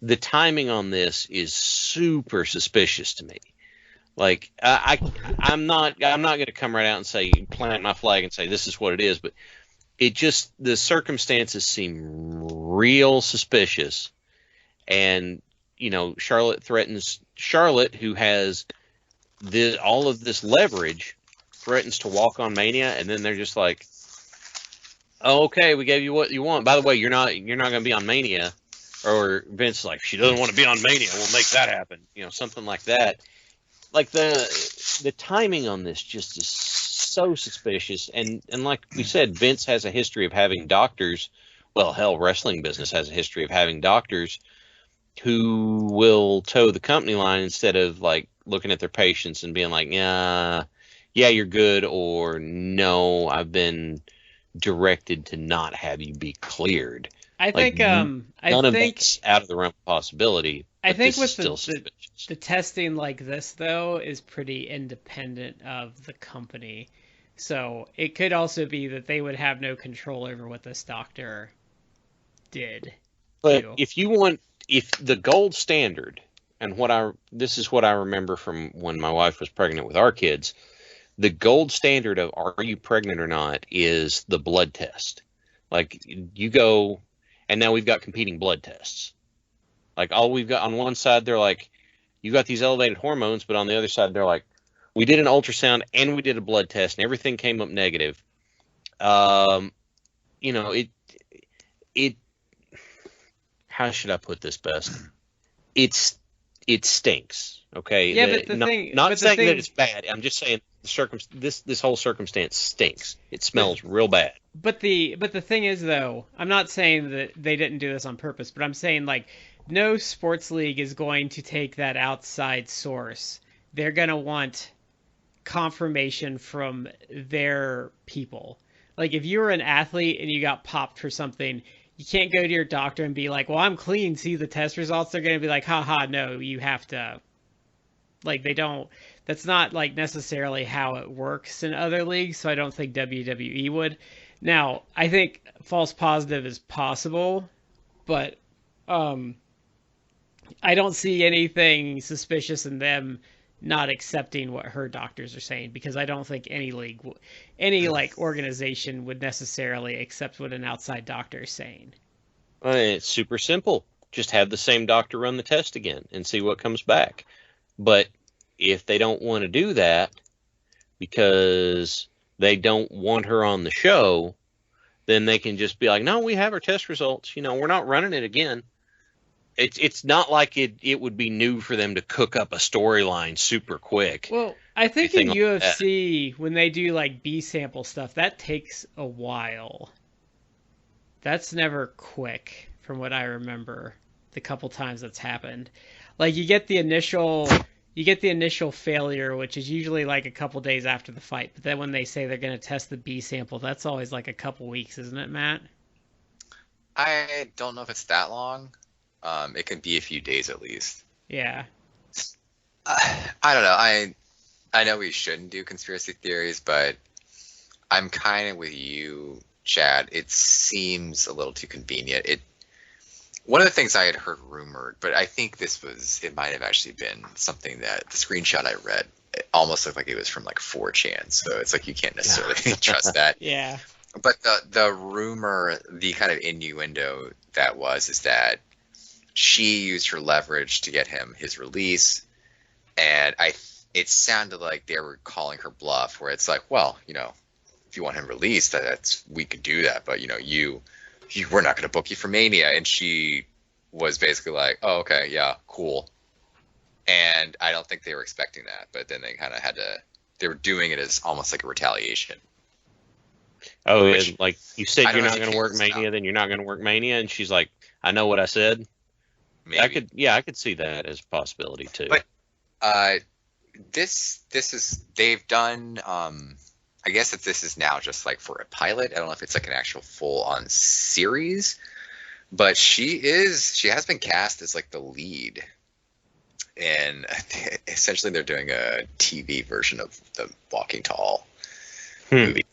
the timing on this is super suspicious to me. Like I'm not going to come right out and say, plant my flag and say this is what it is, but the circumstances seem real suspicious. And, Charlotte, who has all of this leverage, threatens to walk on Mania, and then they're just like, oh, okay, we gave you what you want. By the way, you're not going to be on Mania. Or Vince is like, she doesn't want to be on Mania, we'll make that happen. Something like that. Like the timing on this just is so suspicious. And like we said, Vince has a history of having doctors. Well, hell, wrestling business has a history of having doctors who will toe the company line instead of like looking at their patients and being like, yeah, you're good, or no, I've been directed to not have you be cleared. I think none of that's out of the realm of possibility. I think with the testing like this, though, is pretty independent of the company. So it could also be that they would have no control over what this doctor did. But if the gold standard, and this is what I remember from when my wife was pregnant with our kids, the gold standard of are you pregnant or not is the blood test. Like you go, and now we've got competing blood tests. Like all we've got on one side, they're like, you got these elevated hormones, but on the other side, they're like, we did an ultrasound and we did a blood test and everything came up negative. It how should I put this best? It stinks. Okay. Yeah, but not saying that it's bad. I'm just saying this whole circumstance stinks. It smells real bad. But the thing is, though, I'm not saying that they didn't do this on purpose, but I'm saying like no sports league is going to take that outside source. They're gonna want confirmation from their people. Like if you were an athlete and you got popped for something, you can't go to your doctor and be like, well, I'm clean, see the test results. They're going to be like, haha, no, you have to, like, they don't, that's not like necessarily how it works in other leagues. So I don't think WWE would. Now, I think false positive is possible, but I don't see anything suspicious in them not accepting what her doctors are saying, because I don't think any league, any like organization would necessarily accept what an outside doctor is saying. It's super simple. Just have the same doctor run the test again and see what comes back. But if they don't want to do that because they don't want her on the show, then they can just be like, no, we have our test results. You know, we're not running it again. It's not like it would be new for them to cook up a storyline super quick. Well, I think in Anything like UFC, when they do like B sample stuff, that takes a while. That's never quick, from what I remember, the couple times that's happened. Like you get the initial failure, which is usually like a couple days after the fight, but then when they say they're going to test the B sample, that's always like a couple weeks, isn't it, Matt? I don't know if it's that long. It can be a few days at least. Yeah. I don't know. I know we shouldn't do conspiracy theories, but I'm kind of with you, Chad. It seems a little too convenient. One of the things I had heard rumored, but I think it might have actually been something that the screenshot I read, it almost looked like it was from like 4chan. So it's like you can't necessarily trust that. Yeah. But the rumor, the kind of innuendo is that she used her leverage to get him his release, and it sounded like they were calling her bluff, where it's like, well, you know, if you want him released, we could do that, but you know, we're not going to book you for Mania. And she was basically like, oh, okay, yeah, cool. And I don't think they were expecting that, but then they kind of they were doing it as almost like a retaliation. Oh, and like you said, you're not going to work Mania, Mania, then you're not going to work Mania. And she's like, I know what I said. Maybe. I could see that as a possibility too. But they've done, I guess that this is now just like for a pilot. I don't know if it's like an actual full on series, but she has been cast as like the lead, and essentially they're doing a TV version of the Walking Tall movie.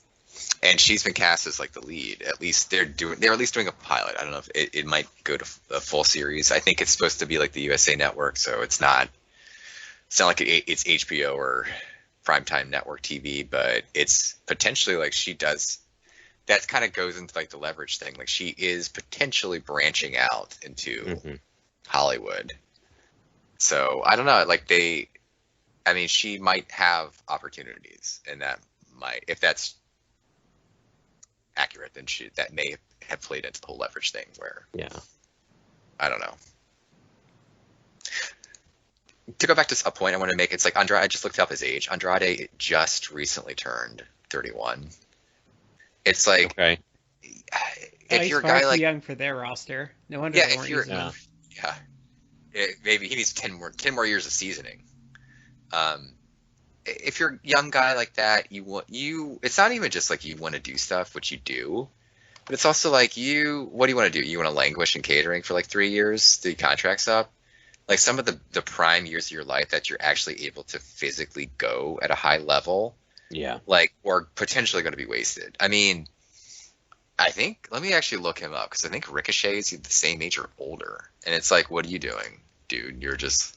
And she's been cast as like the lead. At least they're at least doing a pilot. I don't know if it might go to a full series. I think it's supposed to be like the USA Network, so it's not like it's HBO or primetime network TV, but it's potentially like she does. That kind of goes into like the leverage thing. Like she is potentially branching out into Hollywood. So I don't know. Like she might have opportunities, and that might, if that's accurate, then that may have played into the whole leverage thing, where I don't know. To go back to a point I want to make, it's like Andrade, I just looked up his age. Andrade just recently turned 31. It's like, okay. If you're a guy like young for their roster, no wonder they weren't using him. Maybe he needs 10 more years of seasoning. If you're a young guy like that, it's not even just like you want to do stuff, which you do, but it's also like what do you want to do? You want to languish in catering for like 3 years, the contract's up? Like some of the prime years of your life that you're actually able to physically go at a high level, like, or potentially going to be wasted. I mean, let me actually look him up, because I think Ricochet is the same age or older, and it's like, what are you doing, dude? You're just...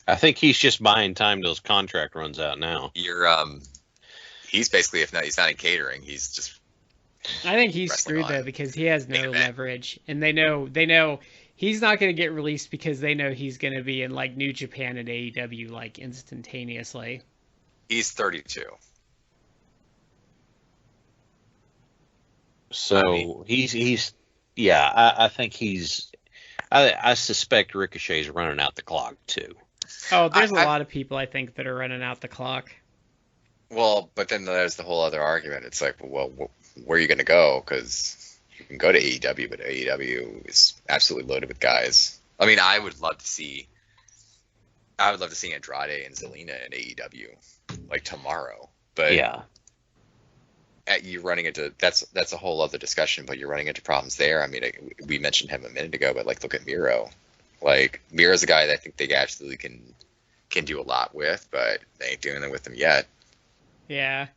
I think he's just buying time till his contract runs out now. He's basically, if not, he's not in catering. He's just... I think he's screwed though, because he has no leverage, and they know he's not going to get released, because they know he's going to be in like New Japan and AEW like instantaneously. He's 32. So I think I suspect Ricochet's running out the clock too. Oh, there's a lot of people I think that are running out the clock. Well, but then there's the whole other argument. It's like, well, where are you going to go? Because you can go to AEW, but AEW is absolutely loaded with guys. I mean, I would love to see Andrade and Zelina in AEW like tomorrow. But you're running into that's a whole other discussion, but you're running into problems there. I mean, we mentioned him a minute ago, but like look at Miro. Like Miro's a guy that I think they absolutely can do a lot with, but they ain't doing it with him yet. Yeah.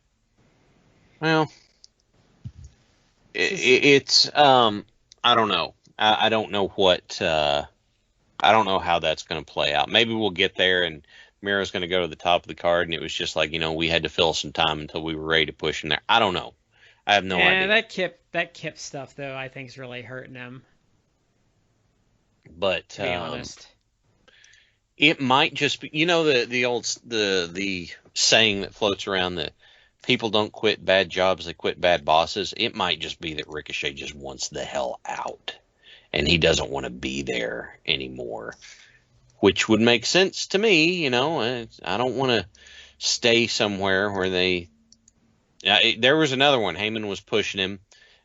Well, it's I don't know. I don't know what I don't know how that's going to play out. Maybe we'll get there and Miro's going to go to the top of the card, and it was just like, we had to fill some time until we were ready to push in there. I don't know. I have no idea. That Kip stuff though, I think is really hurting him. But to be honest, it might just be, the old the saying that floats around that people don't quit bad jobs, they quit bad bosses. It might just be that Ricochet just wants the hell out, and he doesn't want to be there anymore. Which would make sense to me, I don't want to stay somewhere where they. There was another one. Heyman was pushing him,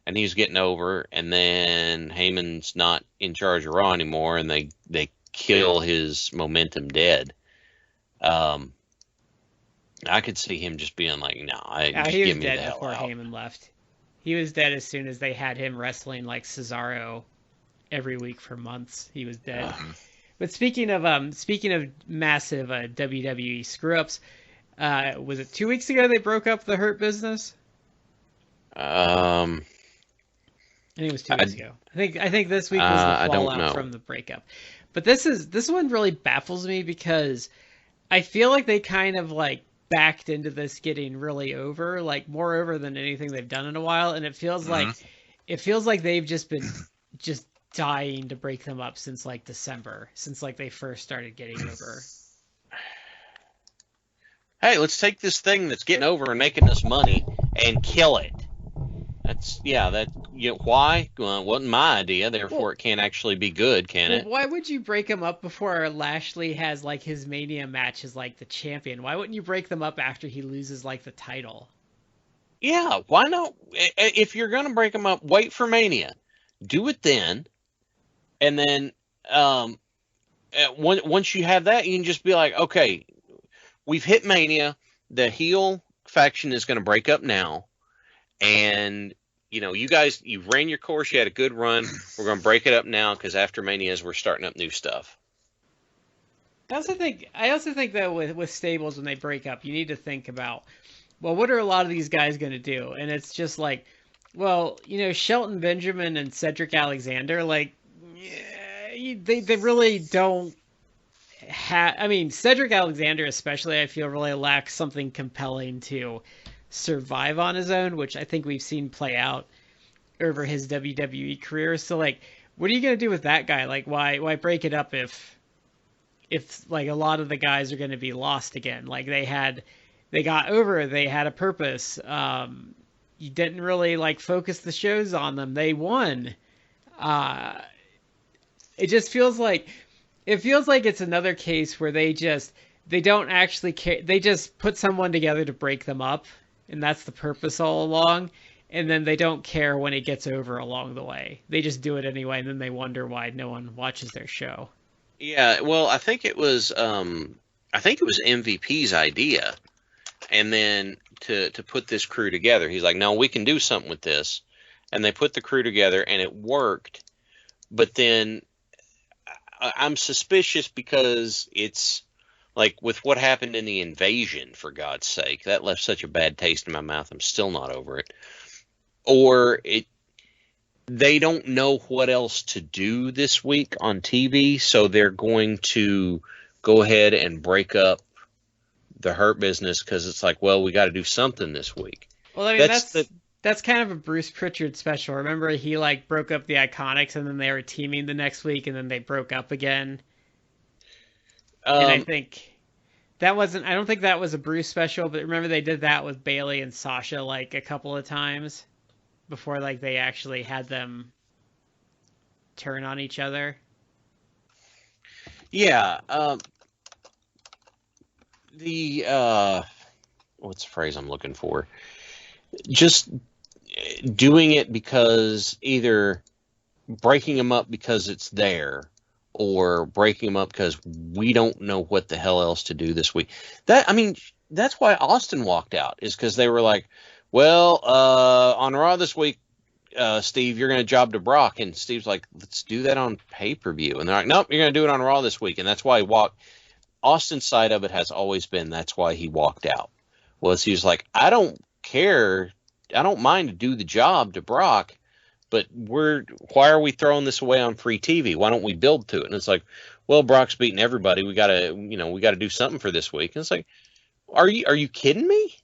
and he was getting over, and then Heyman's not in charge of Raw anymore, and they kill his momentum dead. I could see him just being like, "No, he was dead before Heyman left. He was dead as soon as they had him wrestling like Cesaro every week for months. He was dead." But speaking of massive WWE screw ups, was it 2 weeks ago they broke up the Hurt Business? I think it was 2 weeks ago. I think this week was the fallout from the breakup. But this one really baffles me because I feel like they kind of like backed into this getting really over, like more over than anything they've done in a while, and it feels like they've just been dying to break them up since like December, since like they first started getting over. Hey, let's take this thing that's getting over and making us money and kill it. Why? Well, it wasn't my idea, therefore it can't actually be good, can it? Why would you break them up before Lashley has like his Mania match as like the champion? Why wouldn't you break them up after he loses like the title? Yeah, why not? If you're gonna break them up, wait for Mania. Do it then. And then once you have that, you can just be like, okay, we've hit Mania. The heel faction is going to break up now. And, you guys, you've ran your course. You had a good run. We're going to break it up now because after Manias, we're starting up new stuff. I also think that with stables, when they break up, you need to think about, well, what are a lot of these guys going to do? And it's just like, well, Shelton Benjamin and Cedric Alexander, like, they really don't have. I mean, Cedric Alexander especially, I feel really lacks something compelling to survive on his own, which I think we've seen play out over his WWE career. So, like, what are you gonna do with that guy? Like, why break it up if like a lot of the guys are gonna be lost again? Like they got over, they had a purpose. You didn't really like focus the shows on them. They won. It just feels like it's another case where they don't actually care. They just put someone together to break them up, and that's the purpose all along. And then they don't care when it gets over along the way. They just do it anyway, and then they wonder why no one watches their show. Yeah, well, I think it was MVP's idea, and then to put this crew together, he's like, no, we can do something with this, and they put the crew together, and it worked. But then I'm suspicious because it's like with what happened in the invasion, for God's sake, that left such a bad taste in my mouth. I'm still not over it. Or they don't know what else to do this week on TV, so they're going to go ahead and break up the Hurt Business because it's like, well, we got to do something this week. Well, I mean, that's kind of a Bruce Pritchard special. Remember, he like broke up the Iconics, and then they were teaming the next week, and then they broke up again. And I think that wasn't. I don't think that was a Bruce special, but remember they did that with Bayley and Sasha like a couple of times before like they actually had them turn on each other. Yeah. What's the phrase I'm looking for? Just doing it because either breaking them up because it's there or breaking them up because we don't know what the hell else to do this week. That's why Austin walked out, is because they were like, well, on Raw this week, Steve, you're going to job to Brock. And Steve's like, let's do that on pay-per-view. And they're like, nope, you're going to do it on Raw this week. And that's why he walked. Austin's side of it has always been that's why he walked out. Was he was like, I don't care. I don't mind to do the job to Brock, but why are we throwing this away on free TV? Why don't we build to it? And it's like, well, Brock's beating everybody. We gotta do something for this week. And it's like, are you kidding me?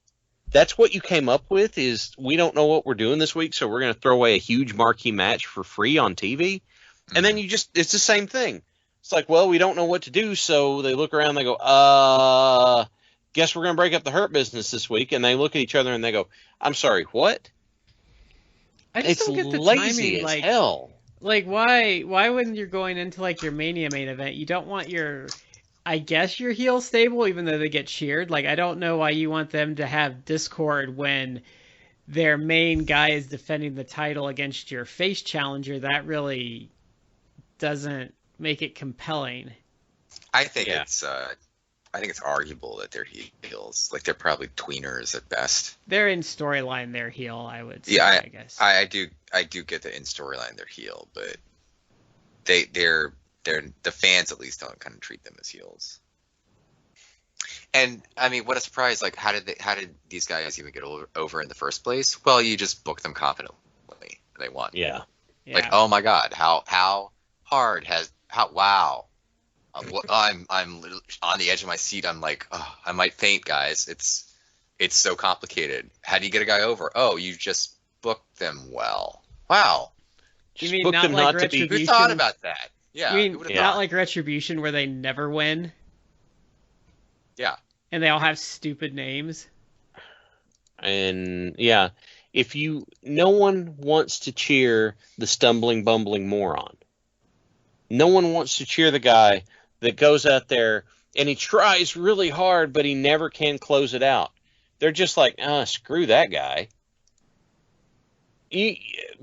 That's what you came up with, is we don't know what we're doing this week, so we're going to throw away a huge marquee match for free on TV? And then it's the same thing. It's like, well, we don't know what to do, so they look around and they go, guess we're going to break up the Hurt Business this week. And they look at each other and they go, I'm sorry, what? I just It's don't get the lazy timing. as hell. Like, why when you're going into, like, your Mania main event, you don't want your heel stable, even though they get cheered? Like, I don't know why you want them to have discord when their main guy is defending the title against your face challenger. That really doesn't make it compelling. I think it's arguable that they're heels. Like, they're probably tweeners at best. They're in storyline, they're heel, I would say. Yeah, I guess. I do get that in storyline they're heel, but they're the fans at least don't kind of treat them as heels. And I mean, what a surprise! Like, how did these guys even get over in the first place? Well, you just book them confidently. They won. Yeah. Like, oh my God, how hard wow. I'm on the edge of my seat. I'm like, oh, I might faint, guys. It's so complicated. How do you get a guy over? Oh, you just book them well. Wow. You mean book not them like not to be- Retribution? Who thought about that? Yeah. You mean who would've not thought? like Retribution, where they never win Yeah. and they all have stupid names? And yeah, no one wants to cheer the stumbling, bumbling moron. No one wants to cheer the guy that goes out there and he tries really hard, but he never can close it out. They're just like, screw that guy.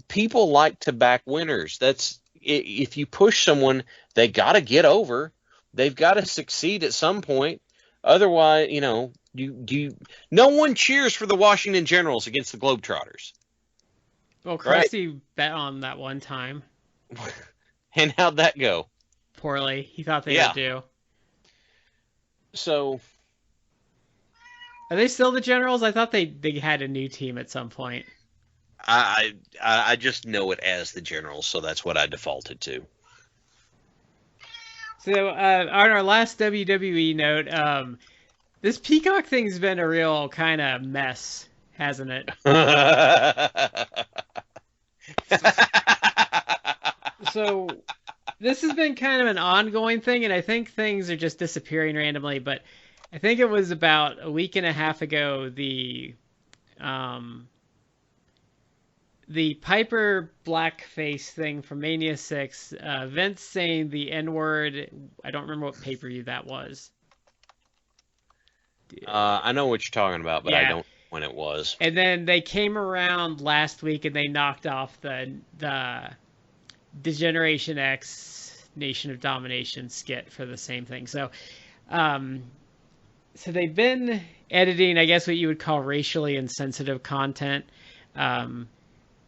People like to back winners. If you push someone, they got to get over. They've got to succeed at some point. Otherwise, no one cheers for the Washington Generals against the Globetrotters. Well, Krusty bet on that one time. And how'd that go? Poorly. He thought they would do. So, are they still the Generals? I thought they had a new team at some point. I just know it as the Generals, so that's what I defaulted to. So, on our last WWE note, this Peacock thing's been a real kind of mess, hasn't it? So, this has been kind of an ongoing thing, and I think things are just disappearing randomly, but I think it was about a week and a half ago, the Piper blackface thing from Mania 6, Vince saying the N-word. I don't remember what pay-per-view that was. I know what you're talking about, but I don't know when it was. And then they came around last week and they knocked off the Degeneration X Nation of Domination skit for the same thing. So they've been editing, I guess, what you would call racially insensitive content,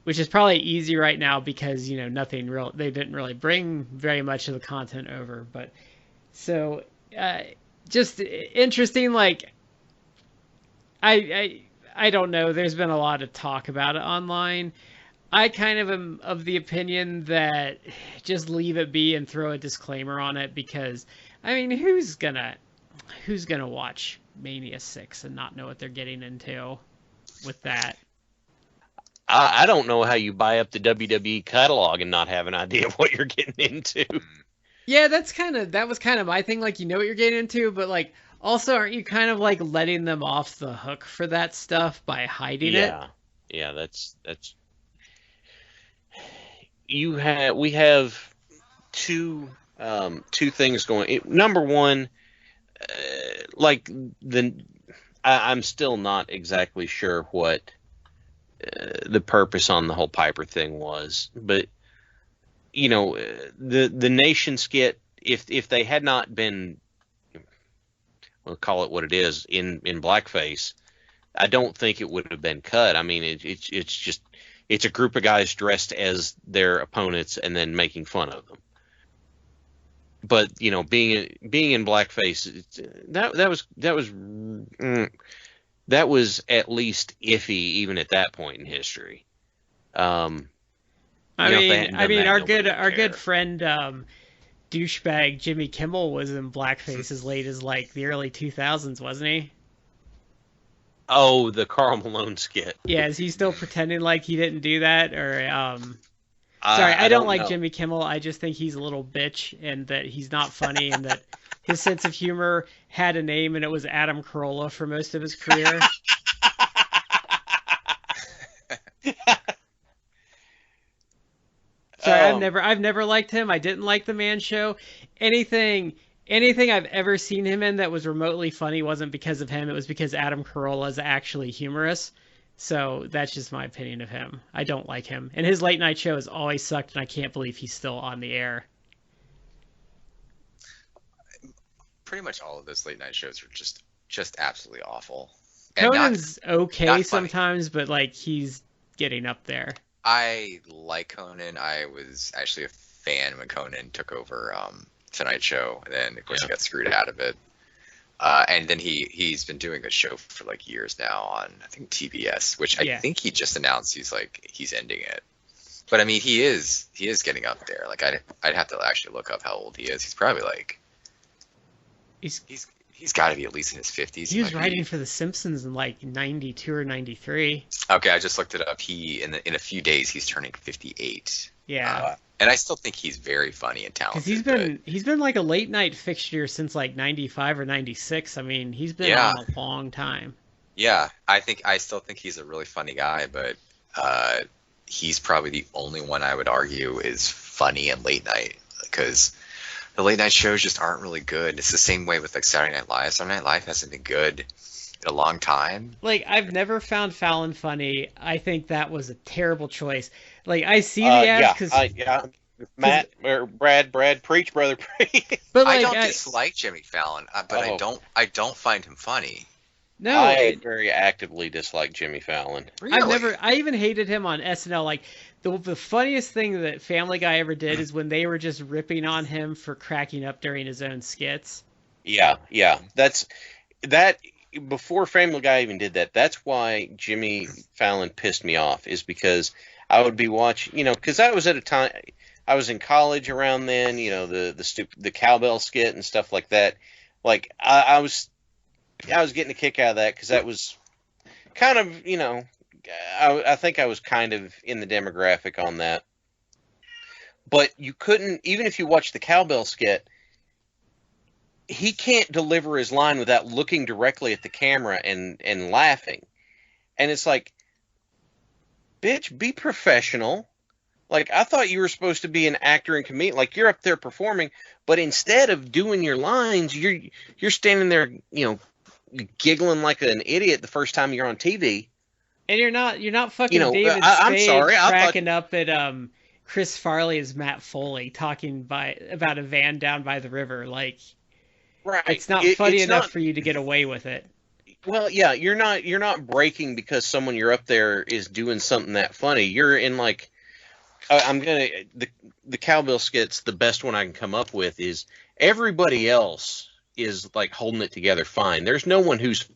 which is probably easy right now because, nothing real, they didn't really bring very much of the content over. But so just interesting. Like, I don't know. There's been a lot of talk about it online. I kind of am of the opinion that just leave it be and throw a disclaimer on it, because I mean, who's gonna watch Mania 6 and not know what they're getting into with that? I don't know how you buy up the WWE catalog and not have an idea of what you're getting into. Yeah, that was kind of my thing. Like, you know what you're getting into, but like, also, aren't you kind of like letting them off the hook for that stuff by hiding it? Yeah, that's. We have two things going. Number one, I'm still not exactly sure what the purpose on the whole Piper thing was, but the Nation skit, if they had not been, we'll call it what it is, in blackface, I don't think it would have been cut. I mean, it's just it's a group of guys dressed as their opponents and then making fun of them. But being in blackface, that was at least iffy even at that point in history. I mean, our good friend douchebag Jimmy Kimmel was in blackface as late as like the early 2000s, wasn't he? Oh, the Karl Malone skit. Yeah, is he still pretending like he didn't do that, or Sorry, I don't like know. Jimmy Kimmel. I just think he's a little bitch and that he's not funny and that his sense of humor had a name and it was Adam Carolla for most of his career. Sorry, I've never liked him. I didn't like the Man Show. Anything I've ever seen him in that was remotely funny wasn't because of him. It was because Adam Carolla is actually humorous. So that's just my opinion of him. I don't like him. And his late night show has always sucked, and I can't believe he's still on the air. Pretty much all of those late night shows are just absolutely awful. Conan's okay sometimes, but like he's getting up there. I like Conan. I was actually a fan when Conan took over Tonight Show, and then of course he got screwed out of it. And then he's been doing a show for like years now on I think TBS, which I think he just announced he's ending it. But I mean he is getting up there. Like I'd have to actually look up how old he is. He's probably like he's got to be at least in his 50s. He was writing for The Simpsons in like 92 or 93. Okay, I just looked it up. In a few days he's turning 58. Yeah. And I still think he's very funny and talented. Because he's been like a late night fixture since like 95 or 96. I mean, he's been on a long time. Yeah, I still think he's a really funny guy, but he's probably the only one I would argue is funny in late night, because the late night shows just aren't really good. It's the same way with like Saturday Night Live. Saturday Night Live hasn't been good in a long time. Like, I've never found Fallon funny. I think that was a terrible choice. Like, I see the ads because Matt or Brad, preach, brother, preach. But like, I don't dislike Jimmy Fallon, but I don't find him funny. No, I very actively dislike Jimmy Fallon. Really? I even hated him on SNL. Like, the funniest thing that Family Guy ever did is when they were just ripping on him for cracking up during his own skits. Yeah. That before Family Guy even did that. That's why Jimmy Fallon pissed me off, is because I would be watching, because I was at a time, I was in college around then, the cowbell skit and stuff like that. Like I was getting a kick out of that because that was kind of, I think I was kind of in the demographic on that. But you couldn't, even if you watch the cowbell skit, he can't deliver his line without looking directly at the camera and laughing. And it's like, bitch, be professional. Like, I thought you were supposed to be an actor and comedian. Like, you're up there performing, but instead of doing your lines, you're standing there, giggling like an idiot the first time you're on TV. And you're not fucking David Spade I'm sorry, cracking up at Chris Farley as Matt Foley talking about a van down by the river. Like, right, it's not funny enough for you to get away with it. Well, yeah, you're not breaking because someone you're up there is doing something that funny. You're in like, the cowbell skit's the best one I can come up with. Is everybody else is like holding it together fine. There's no one who's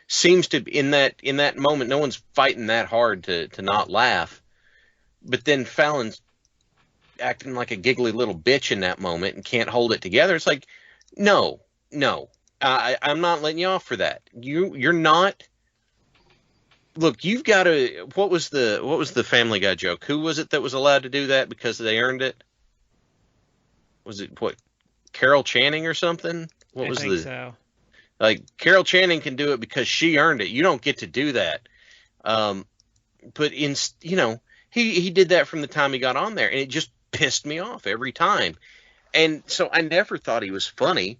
seems to in that moment. No one's fighting that hard to not laugh. But then Fallon's acting like a giggly little bitch in that moment and can't hold it together. It's like, no. I'm not letting you off for that. You're not. Look, you've got to. What was the Family Guy joke? Who was it that was allowed to do that because they earned it? Was it Carol Channing or something? I think so. Like, Carol Channing can do it because she earned it. You don't get to do that. But he did that from the time he got on there, and it just pissed me off every time. And so I never thought he was funny.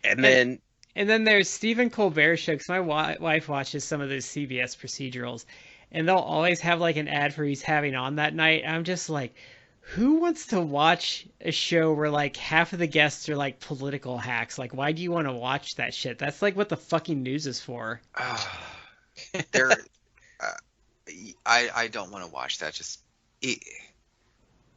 And then there's Stephen Colbert's show, because my wife watches some of those CBS procedurals, and they'll always have like an ad for he's having on that night. I'm just like, who wants to watch a show where like half of the guests are like political hacks? Like, why do you want to watch that shit? That's like what the fucking news is for. There, I don't want to watch that.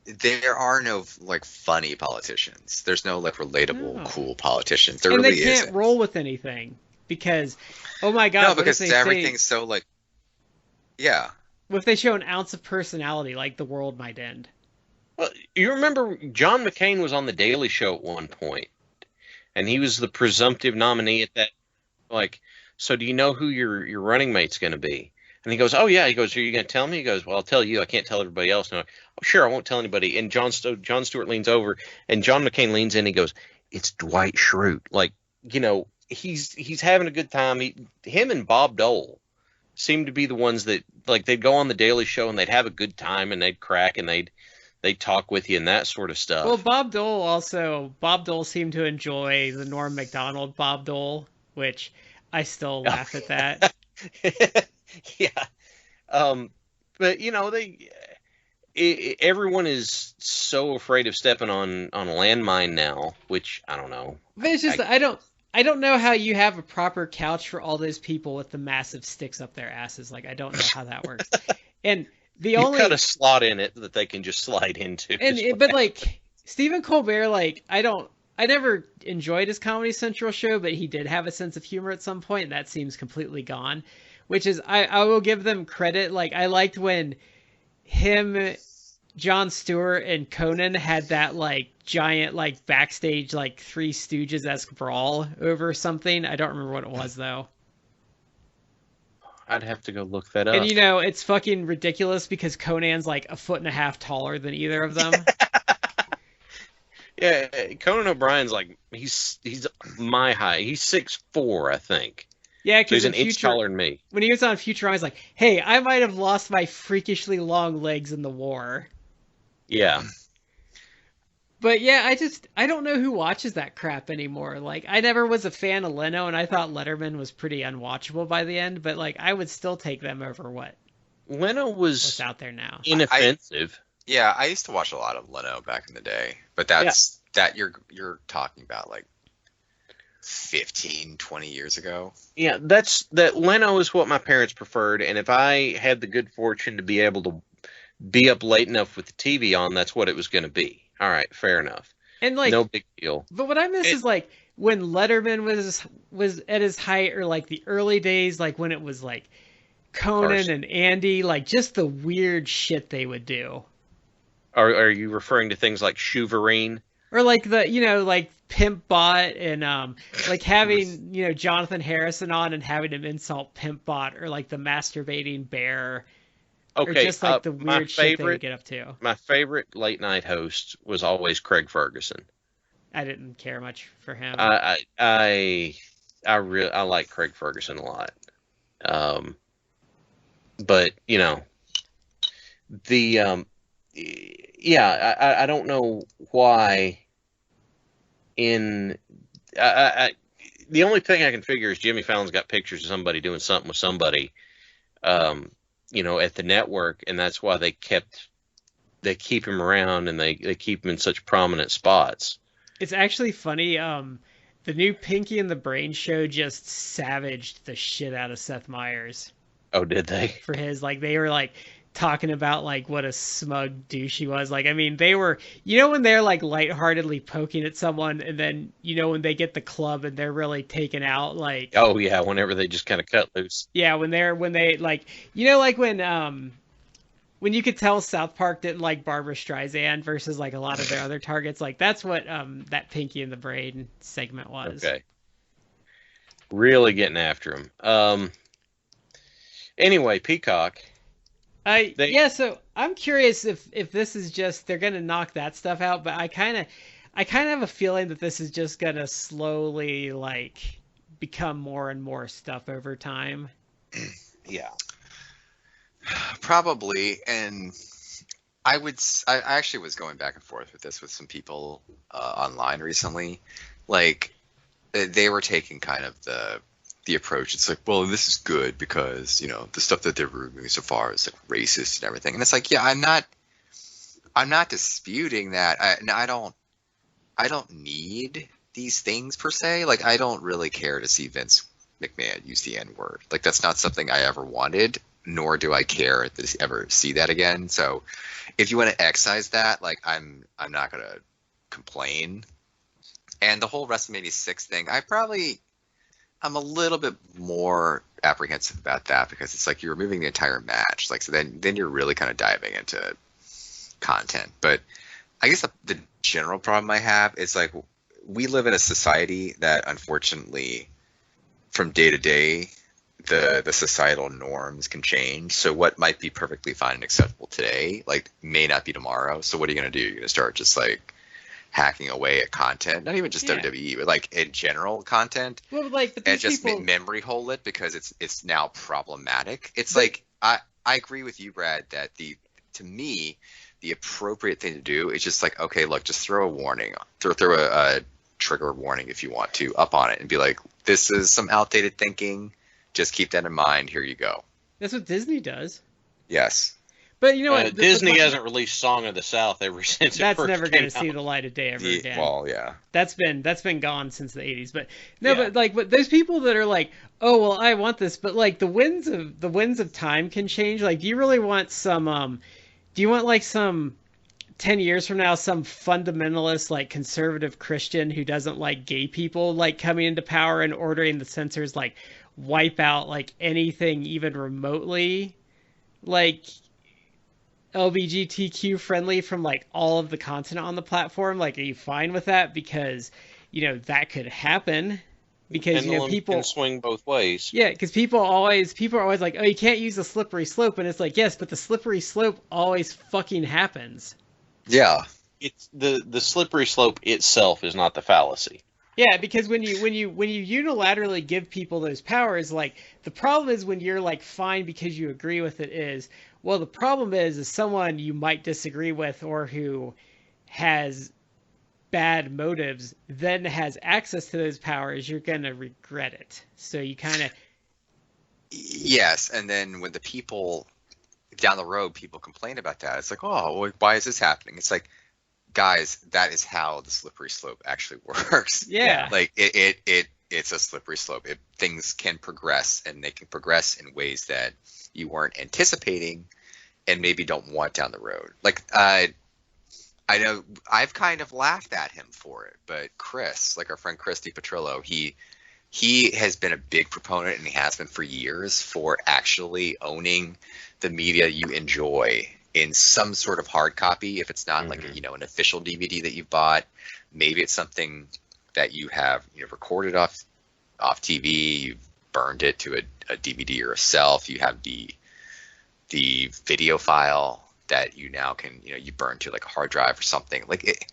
There are no like funny politicians. There's no like relatable, cool politicians. There and really they can't isn't. roll with anything because, oh my god, No, because everything's so like, yeah. What if they show an ounce of personality, like the world might end? Well, you remember John McCain was on the Daily Show at one point, and he was the presumptive nominee at that. Like, so do you know who your running mate's going to be? And he goes, oh yeah. He goes, are you going to tell me? He goes, well, I'll tell you. I can't tell everybody else. No, oh sure, I won't tell anybody. And John Stewart leans over, and John McCain leans in. He goes, it's Dwight Schrute. Like, you know, he's having a good time. Him and Bob Dole seemed to be the ones that, like, they'd go on the Daily Show and they'd have a good time and they'd crack and they'd talk with you and that sort of stuff. Well, Bob Dole seemed to enjoy the Norm Macdonald Bob Dole, which I still laugh at that. Yeah. But you know, everyone is so afraid of stepping on a landmine now, which I don't know. But it's just I don't know how you have a proper couch for all those people with the massive sticks up their asses. Like, I don't know how that works. And You've got a slot in it that they can just slide into. But like Stephen Colbert, like I never enjoyed his Comedy Central show, but he did have a sense of humor at some point, and that seems completely gone. Which is, I will give them credit. Like, I liked when him, Jon Stewart, and Conan had that like giant like backstage like Three Stooges-esque brawl over something. I don't remember what it was though. I'd have to go look that up. And you know, it's fucking ridiculous because Conan's like 1.5 feet taller than either of them. Yeah, Conan O'Brien's like he's my height. He's 6'4", I think. Yeah, because he's an inch taller than me. When he was on Futurama, he's like, "Hey, I might have lost my freakishly long legs in the war." Yeah. But yeah, I don't know who watches that crap anymore. Like, I never was a fan of Leno, and I thought Letterman was pretty unwatchable by the end. But like, I would still take them over what Leno what's out there now. Inoffensive. I used to watch a lot of Leno back in the day, but that you're talking about like 15, 20 years ago. Yeah, that Leno is what my parents preferred, and if I had the good fortune to be able to be up late enough with the TV on, that's what it was going to be. All right, fair enough. And like, no big deal. But what I miss is like when Letterman was at his height, or like the early days, like when it was like Conan and Andy, like just the weird shit they would do. Are you referring to things like Shoeverine? Or like like Pimp Bot and like having, Jonathan Harrison on and having him insult Pimp Bot, or like the masturbating bear. Okay, or just like the weird shit they would get up to. My favorite late night host was always Craig Ferguson. I didn't care much for him. I like Craig Ferguson a lot. But I don't know why. The only thing I can figure is Jimmy Fallon's got pictures of somebody doing something with somebody, at the network, and that's why they keep him around and they keep him in such prominent spots. It's actually funny. The new Pinky and the Brain show just savaged the shit out of Seth Meyers. Oh, did they? For his, like, they were like talking about like what a smug douche he was. Like, I mean, they were, when they're like lightheartedly poking at someone, and then when they get the club and they're really taken out, like, oh yeah, whenever they just kind of cut loose. Yeah, when they like, like when you could tell South Park didn't like Barbra Streisand versus like a lot of their other targets, like that's what that Pinky and the Brain segment was. Okay. Really getting after him. Anyway, Peacock. So I'm curious if this is just they're gonna knock that stuff out, but I kind of have a feeling that this is just gonna slowly like become more and more stuff over time. Yeah, probably. And I actually was going back and forth with this with some people online recently. Like, they were taking kind of the approach. It's like, well, this is good because the stuff that they're removing so far is like racist and everything. And it's like, yeah, I'm not disputing that. I don't need these things per se. Like, I don't really care to see Vince McMahon use the N-word. Like, that's not something I ever wanted, nor do I care to ever see that again. So if you want to excise that, like, I'm not going to complain. And the whole WrestleMania 6 thing, I'm a little bit more apprehensive about that, because it's like you're removing the entire match. Like, so then you're really kind of diving into content. But I guess the general problem I have is, like, we live in a society that, unfortunately, from day to day, the societal norms can change. So what might be perfectly fine and acceptable today, like, may not be tomorrow. So what are you going to do? You're going to start just, like, hacking away at content, not even just WWE, but, like, in general content. Well, like, but and just memory hole it because it's now problematic. It's like, I agree with you, Brad, that to me, the appropriate thing to do is just like, okay, look, just throw a warning, throw a trigger warning if you want to up on it and be like, this is some outdated thinking. Just keep that in mind. Here you go. That's what Disney does. Yes. But you know what? Disney hasn't released Song of the South ever since it that's first never going to came see out. the light of day ever again. Well, yeah. That's been gone since the 80s. But no, Yeah. but like, but those people that are like, oh well, I want this, but like the winds of time can change. Like, do you really want some? Do you want like some 10 years from now, some fundamentalist, like, conservative Christian who doesn't like gay people, like, coming into power and ordering the censors, like, wipe out, like, anything even remotely, like, LGBTQ friendly from, like, all of the content on the platform? Like, are you fine with that? Because, you know, that could happen. Because, you know, people can swing both ways. Yeah, because people are always like, oh, you can't use the slippery slope, and it's like, yes, but the slippery slope always fucking happens. Yeah. It's the slippery slope itself is not the fallacy. Yeah, because when you unilaterally give people those powers, like, the problem is when you're like fine because you agree with it is, well, the problem is someone you might disagree with or who has bad motives then has access to those powers, you're going to regret it. So you kind of... Yes, and then when the people down the road, people complain about that, it's like, oh, well, why is this happening? It's like, guys, that is how the slippery slope actually works. Yeah. Like, it's a slippery slope. Things can progress, and they can progress in ways that you weren't anticipating and maybe don't want down the road. Like, I know I've kind of laughed at him for it, but Chris, like our friend Chris DiPetrillo, he has been a big proponent, and he has been for years, for actually owning the media you enjoy in some sort of hard copy. If it's not like an official DVD that you've bought, maybe it's something that you have recorded off TV, you've burned it to a DVD yourself, you have the video file that you now can, you burn to like a hard drive or something. Like,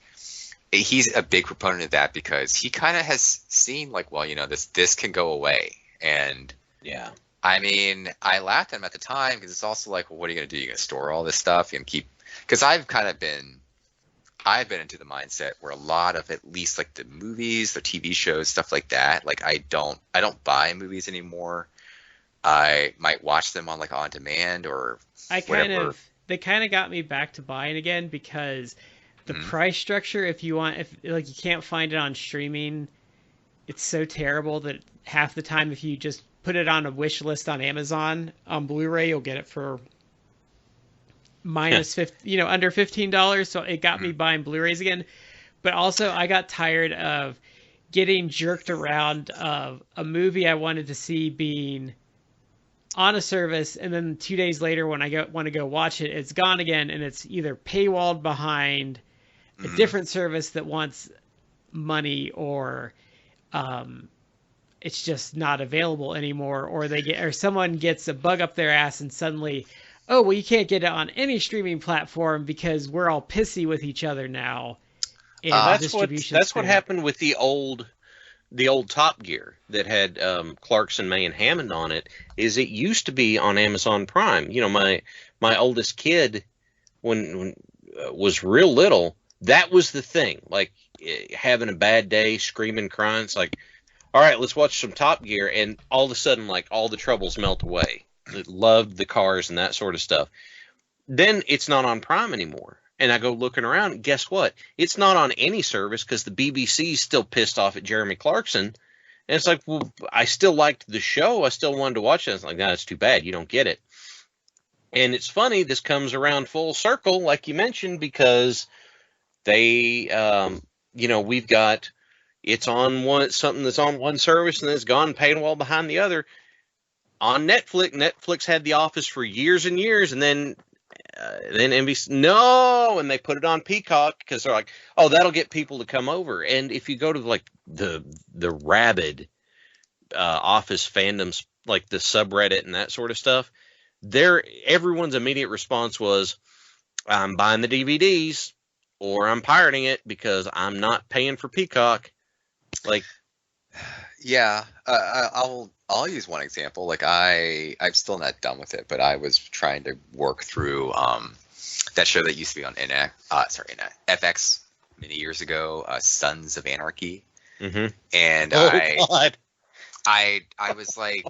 he's a big proponent of that because he kind of has seen like, well, this can go away. And yeah, I mean, I laughed at him at the time because it's also like, well, what are you going to do? You're going to store all this stuff? You're going to keep, because I've been into the mindset where a lot of, at least like the movies, the TV shows, stuff like that, like I don't buy movies anymore. I might watch them on demand or whatever. They kind of got me back to buying again because the price structure, if you you can't find it on streaming, it's so terrible that half the time if you just put it on a wish list on Amazon on Blu-ray, you'll get it for minus under $15. So it got me buying Blu-rays again. But also I got tired of getting jerked around of a movie I wanted to see being on a service, and then 2 days later when I want to go watch it, it's gone again, and it's either paywalled behind a different service that wants money, or it's just not available anymore, or someone gets a bug up their ass and suddenly, oh well, you can't get it on any streaming platform because we're all pissy with each other now. And that's what happened with the old Top Gear that had Clarkson, May, and Hammond on it. Is it used to be on Amazon Prime? My oldest kid, when was real little, that was the thing. Like, having a bad day, screaming, crying. It's like, all right, let's watch some Top Gear, and all of a sudden, like, all the troubles melt away. Loved the cars and that sort of stuff. Then it's not on Prime anymore. And I go looking around, guess what? It's not on any service because the BBC's still pissed off at Jeremy Clarkson And it's like, well, I still liked the show. I still wanted to watch it. It's like, no, it's too bad. You don't get it. And it's funny, this comes around full circle, like you mentioned, because they, we've got, it's on something that's on one service and then it's gone paywall behind the other. On Netflix had The Office for years and years, and then NBC, no, and they put it on Peacock because they're like, oh, that'll get people to come over. And if you go to like the rabid Office fandoms, like the subreddit and that sort of stuff, everyone's immediate response was, I'm buying the DVDs or I'm pirating it because I'm not paying for Peacock. Like, yeah, I'll use one example. Like I'm still not done with it, but I was trying to work through that show that used to be on FX many years ago, Sons of Anarchy. Mm-hmm. And God. I was like,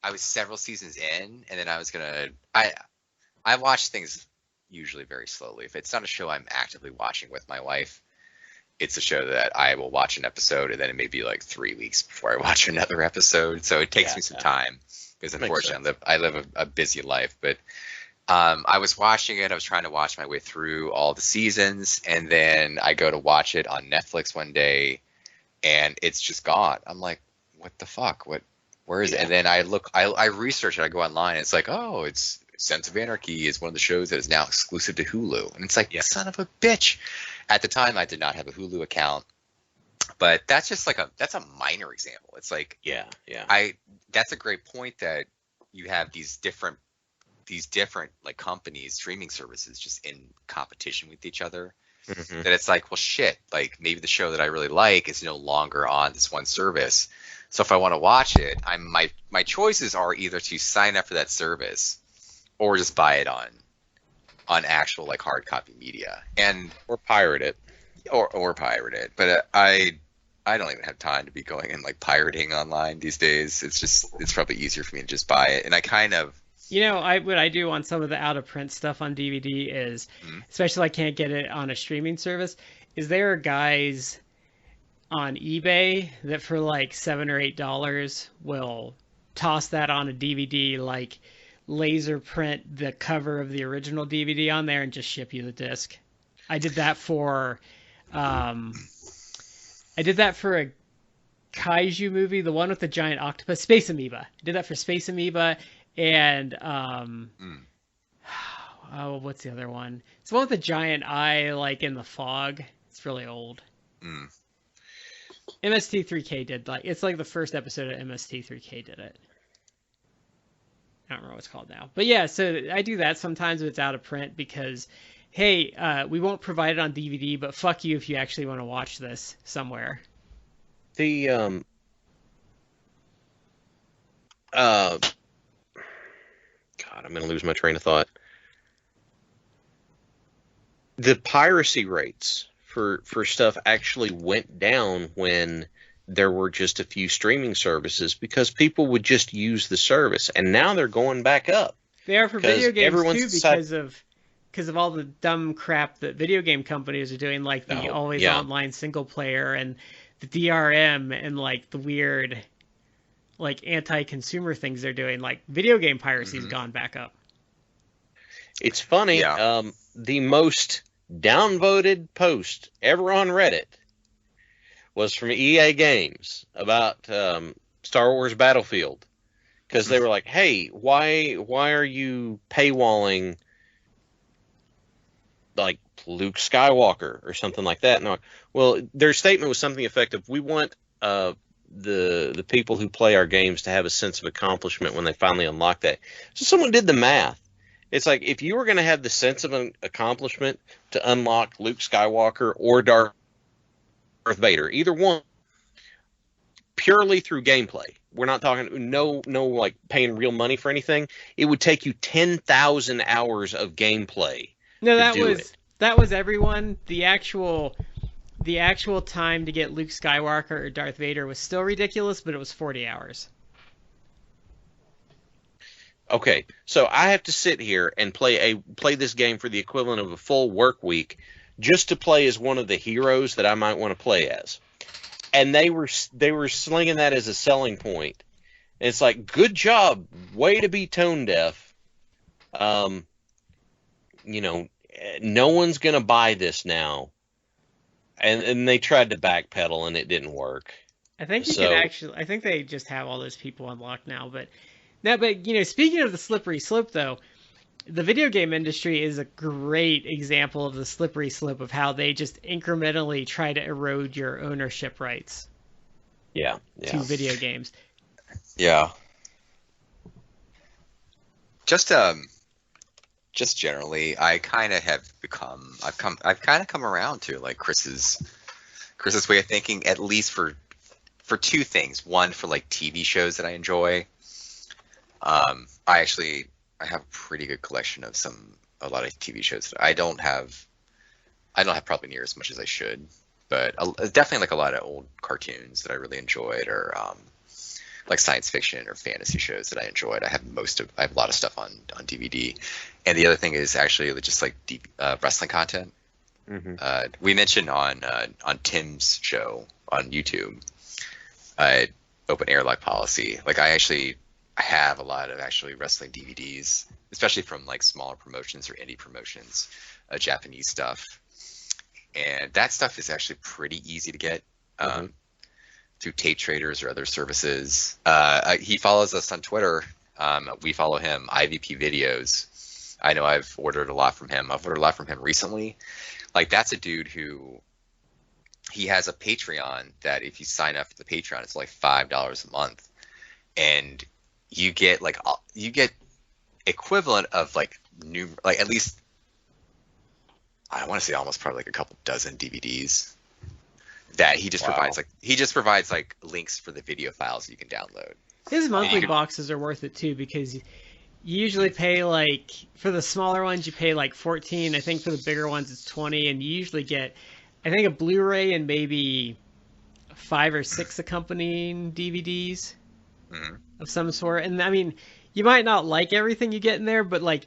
I was several seasons in, and then I watch things usually very slowly. If it's not a show I'm actively watching with my wife, it's a show that I will watch an episode, and then it may be like 3 weeks before I watch another episode. So it takes me some time because unfortunately I live a busy life. But I was watching it. I was trying to watch my way through all the seasons, and then I go to watch it on Netflix one day, and it's just gone. I'm like, what the fuck? Where is it? And then I research it. I go online, and it's like, oh, it's Sons of Anarchy is one of the shows that is now exclusive to Hulu. And it's like, son of a bitch. At the time, I did not have a Hulu account, but that's just like that's a minor example. It's like, that's a great point that you have these different like companies, streaming services, just in competition with each other. Mm-hmm. That it's like, well, shit, like maybe the show that I really like is no longer on this one service. So if I want to watch it, my choices are either to sign up for that service or just buy it on actual like hard copy media or pirate it or pirate it. But I don't even have time to be going and like pirating online these days. It's probably easier for me to just buy it. And I kind of, what I do on some of the out of print stuff on DVD is, especially I can't get it on a streaming service, is there are guys on eBay that for like $7 or $8 will toss that on a DVD, like laser print the cover of the original DVD on there and just ship you the disc. I did that for a kaiju movie, the one with the giant octopus, Space Amoeba. I did that for Space Amoeba and what's the other one? It's the one with the giant eye like in the fog. It's really old. MST3K did it's like the first episode of MST3K did it. I don't remember what it's called now. But yeah, so I do that sometimes if it's out of print because, hey, we won't provide it on DVD, but fuck you if you actually want to watch this somewhere. God, I'm going to lose my train of thought. The piracy rates for stuff actually went down when there were just a few streaming services because people would just use the service, and now they're going back up. They are for video games too because of all the dumb crap that video game companies are doing, like the always online single player and the DRM and like the weird like anti-consumer things they're doing. Like video game piracy's gone back up. It's funny. The most downvoted post ever on Reddit was from EA Games about Star Wars Battlefield, because they were like, "Hey, why are you paywalling like Luke Skywalker or something like that?" And well, their statement was something effective. We want the people who play our games to have a sense of accomplishment when they finally unlock that. So someone did the math. It's like if you were going to have the sense of an accomplishment to unlock Luke Skywalker or Darth Vader, either one, purely through gameplay. We're not talking no like paying real money for anything. It would take you 10,000 hours of gameplay. No, that was everyone. The actual time to get Luke Skywalker or Darth Vader was still ridiculous, but it was 40 hours. Okay, so I have to sit here and play this game for the equivalent of a full work week just to play as one of the heroes that I might want to play as. and they were slinging that as a selling point. And it's like, good job, way to be tone deaf. You know, no one's gonna buy this now, and they tried to backpedal and it didn't work. I think you can actually. I think they just have all those people unlocked now. But you know, speaking of the slippery slope, though, the video game industry is a great example of the slippery slope of how they just incrementally try to erode your ownership rights. Yeah. To video games. Yeah. Just generally, I kind of have I've kind of come around to like Chris's way of thinking, at least for two things. One, for like TV shows that I enjoy. I have a pretty good collection of a lot of TV shows that I don't have probably near as much as I should, but definitely like a lot of old cartoons that I really enjoyed, or like science fiction or fantasy shows that I enjoyed. I have a lot of stuff on DVD. And the other thing is actually just like deep wrestling content. Mm-hmm. We mentioned on Tim's show on YouTube, Open Airlock Policy. Like I have a lot of actually wrestling DVDs, especially from like smaller promotions or indie promotions, Japanese stuff. And that stuff is actually pretty easy to get. Through tape traders or other services. He follows us on Twitter. We follow him, IVP Videos. I know I've ordered a lot from him. I've ordered a lot from him recently. Like, that's a dude who, he has a Patreon that if you sign up for the Patreon, it's like $5 a month. And you get equivalent of like at least, I want to say almost probably like a couple dozen DVDs. That he just provides like links for the video files that you can download. His monthly boxes are worth it too, because you usually pay like, for the smaller ones you pay like $14. I think for the bigger ones it's $20, and you usually get, I think, a Blu-ray and maybe 5 or 6 accompanying DVDs of some sort. And I mean, you might not like everything you get in there, but like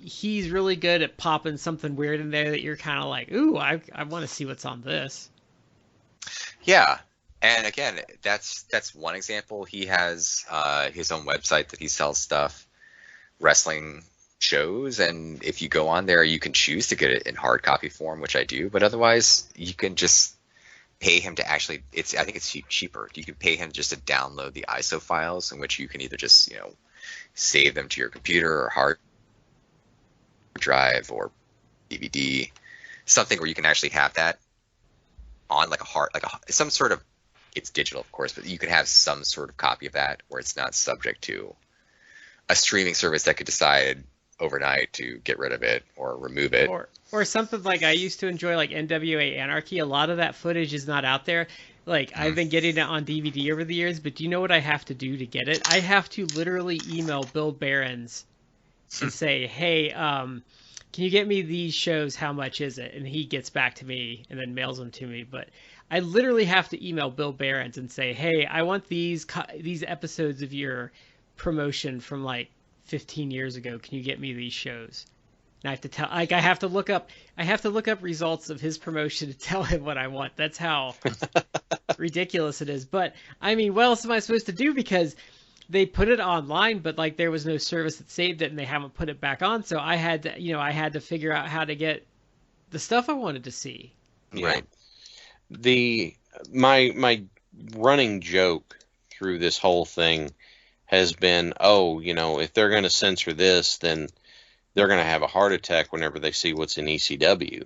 he's really good at popping something weird in there that you're kind of like, ooh, I want to see what's on this. Yeah, and again, that's one example. He has his own website that he sells stuff, wrestling shows, and if you go on there, you can choose to get it in hard copy form, which I do. But otherwise, you can just pay him to actually. I think it's cheaper. You can pay him just to download the ISO files, in which you can either just save them to your computer or hard drive or DVD, something where you can actually have that on like some sort of, it's digital of course, but you could have some sort of copy of that where it's not subject to a streaming service that could decide overnight to get rid of it or remove it. Or something like I used to enjoy, like NWA Anarchy. A lot of that footage is not out there. Like I've been getting it on DVD over the years, but do you know what I have to do to get it? I have to literally email Bill Behrens and say, hey, can you get me these shows? How much is it? And he gets back to me and then mails them to me. But I literally have to email Bill Behrens and say, hey, I want these episodes of your promotion from like 15 years ago. Can you get me these shows? And I have to tell, like, I have to look up results of his promotion to tell him what I want. That's how ridiculous it is. But I mean, what else am I supposed to do? Because they put it online, but like there was no service that saved it, and they haven't put it back on. So I had to figure out how to get the stuff I wanted to see. Right. My running joke through this whole thing has been, if they're going to censor this, then they're going to have a heart attack whenever they see what's in ECW.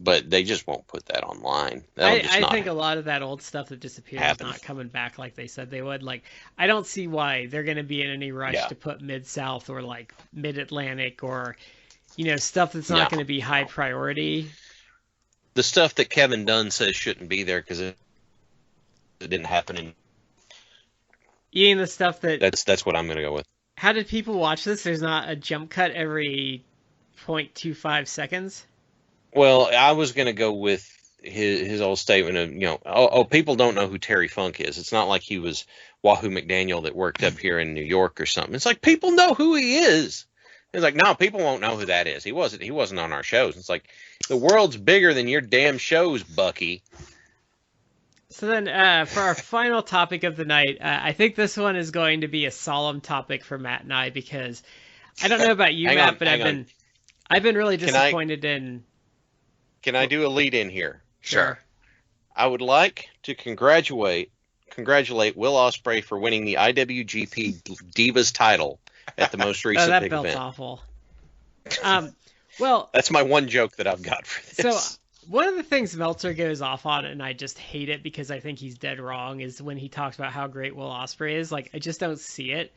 But they just won't put that online. I think a lot of that old stuff that disappeared is not coming back like they said they would. Like, I don't see why they're going to be in any rush to put Mid-South or like Mid-Atlantic or, stuff that's not going to be high priority. The stuff that Kevin Dunn says shouldn't be there because it didn't happen. Eating the stuff that's what I'm going to go with. How did people watch this? There's not a jump cut every 0.25 seconds? Well, I was going to go with his old statement of, people don't know who Terry Funk is. It's not like he was Wahoo McDaniel that worked up here in New York or something. It's like, people know who he is. It's like, no, people won't know who that is. He wasn't on our shows. It's like, the world's bigger than your damn shows, Bucky. So then, for our final topic of the night, I think this one is going to be a solemn topic for Matt and I because I don't know about you, Hang Matt, on, but hang I've been really Can I- disappointed in. Can I do a lead in here? Sure. I would like to congratulate Will Ospreay for winning the IWGP Divas title at the most Oh, recent that big belt's event. awful. Well, That's my one joke that I've got for so this. one of the things Meltzer goes off on, and I just hate it because I think he's dead wrong, is when he talks about how great Will Ospreay is. Like, I just don't see it.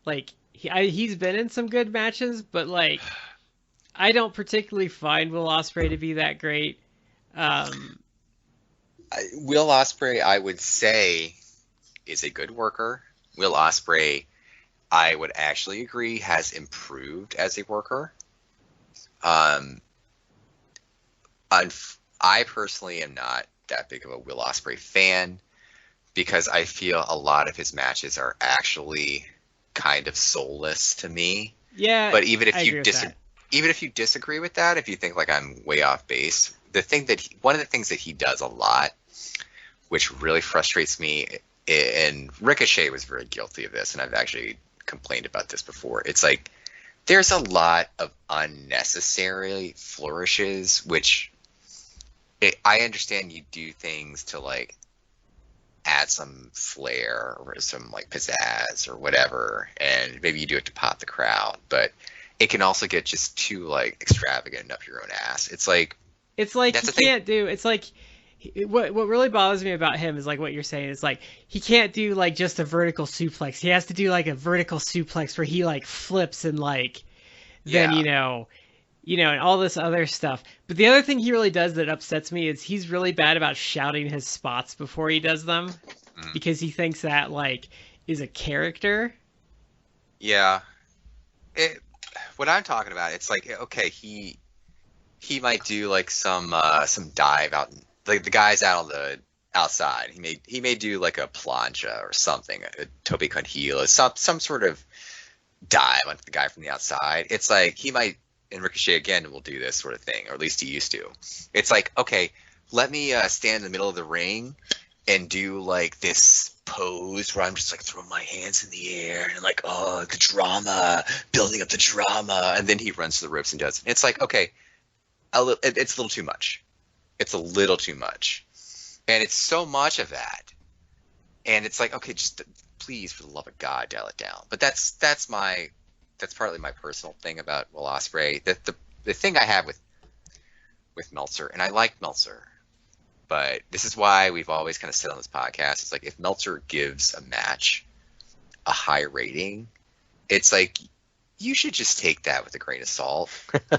Like, he's been in some good matches, but like, I don't particularly find Will Ospreay to be that great. Will Ospreay, I would say, is a good worker. Will Ospreay, I would actually agree, has improved as a worker. I personally am not that big of a Will Ospreay fan because I feel a lot of his matches are actually kind of soulless to me. Yeah, But even I if agree you with disagree, that. even if you disagree with that, if you think like I'm way off base, one of the things that he does a lot, which really frustrates me, and Ricochet was very guilty of this, and I've actually complained about this before. It's like there's a lot of unnecessary flourishes, which I understand you do things to like add some flair or some like pizzazz or whatever, and maybe you do it to pop the crowd, but it can also get just too like extravagant and up your own ass. It's like He that's the thing. can't do. It's like what really bothers me about him is like what you're saying is like he can't do like just a vertical suplex. He has to do like a vertical suplex where he like flips and like then Yeah. and all this other stuff. But the other thing he really does that upsets me is he's really bad about shouting his spots before he does them Mm. because he thinks that like is a character. Yeah. What I'm talking about, it's like okay, he might do like some dive out, like the guys out on the outside. He may do like a plancha or something, a tope con heel, some sort of dive onto the guy from the outside. It's like he might, and Ricochet again will do this sort of thing, or at least he used to. It's like, okay, let me stand in the middle of the ring and do like this pose where I'm just like throwing my hands in the air and like, oh, the drama, building up the drama, and then he runs to the ropes and does it. It's like, okay, it's a little too much. It's a little too much, and it's so much of that, and it's like, okay, just please, for the love of God, dial it down. But that's partly my personal thing about Will Ospreay. The thing I have with Meltzer, and I like Meltzer, but this is why we've always kind of said on this podcast, it's like if Meltzer gives a match a high rating, it's like you should just take that with a grain of salt.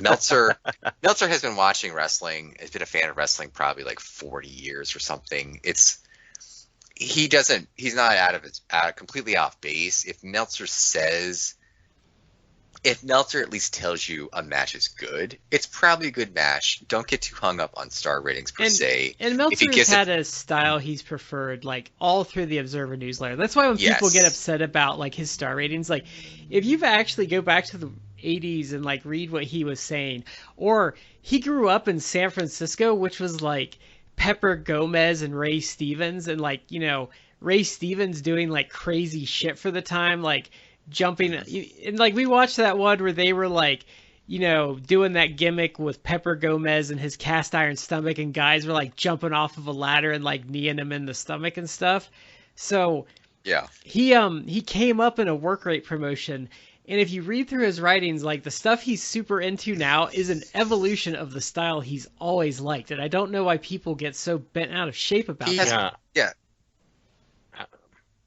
Meltzer has been watching wrestling, has been a fan of wrestling probably like 40 years or something. He's not completely off base. If Meltzer at least tells you a match is good, it's probably a good match. Don't get too hung up on star ratings per se. And Meltzer's had a style he's preferred like all through the Observer newsletter. That's why when people get upset about like his star ratings, like if you actually go back to the 80s and like read what he was saying, or he grew up in San Francisco, which was like Pepper Gomez and Ray Stevens, and like Ray Stevens doing like crazy shit for the time, like jumping, and like we watched that one where they were like doing that gimmick with Pepper Gomez and his cast iron stomach, and guys were like jumping off of a ladder and like kneeing him in the stomach and stuff. So yeah, he came up in a work rate promotion, and if you read through his writings, like the stuff he's super into now is an evolution of the style he's always liked, and I don't know why people get so bent out of shape about that. Yeah.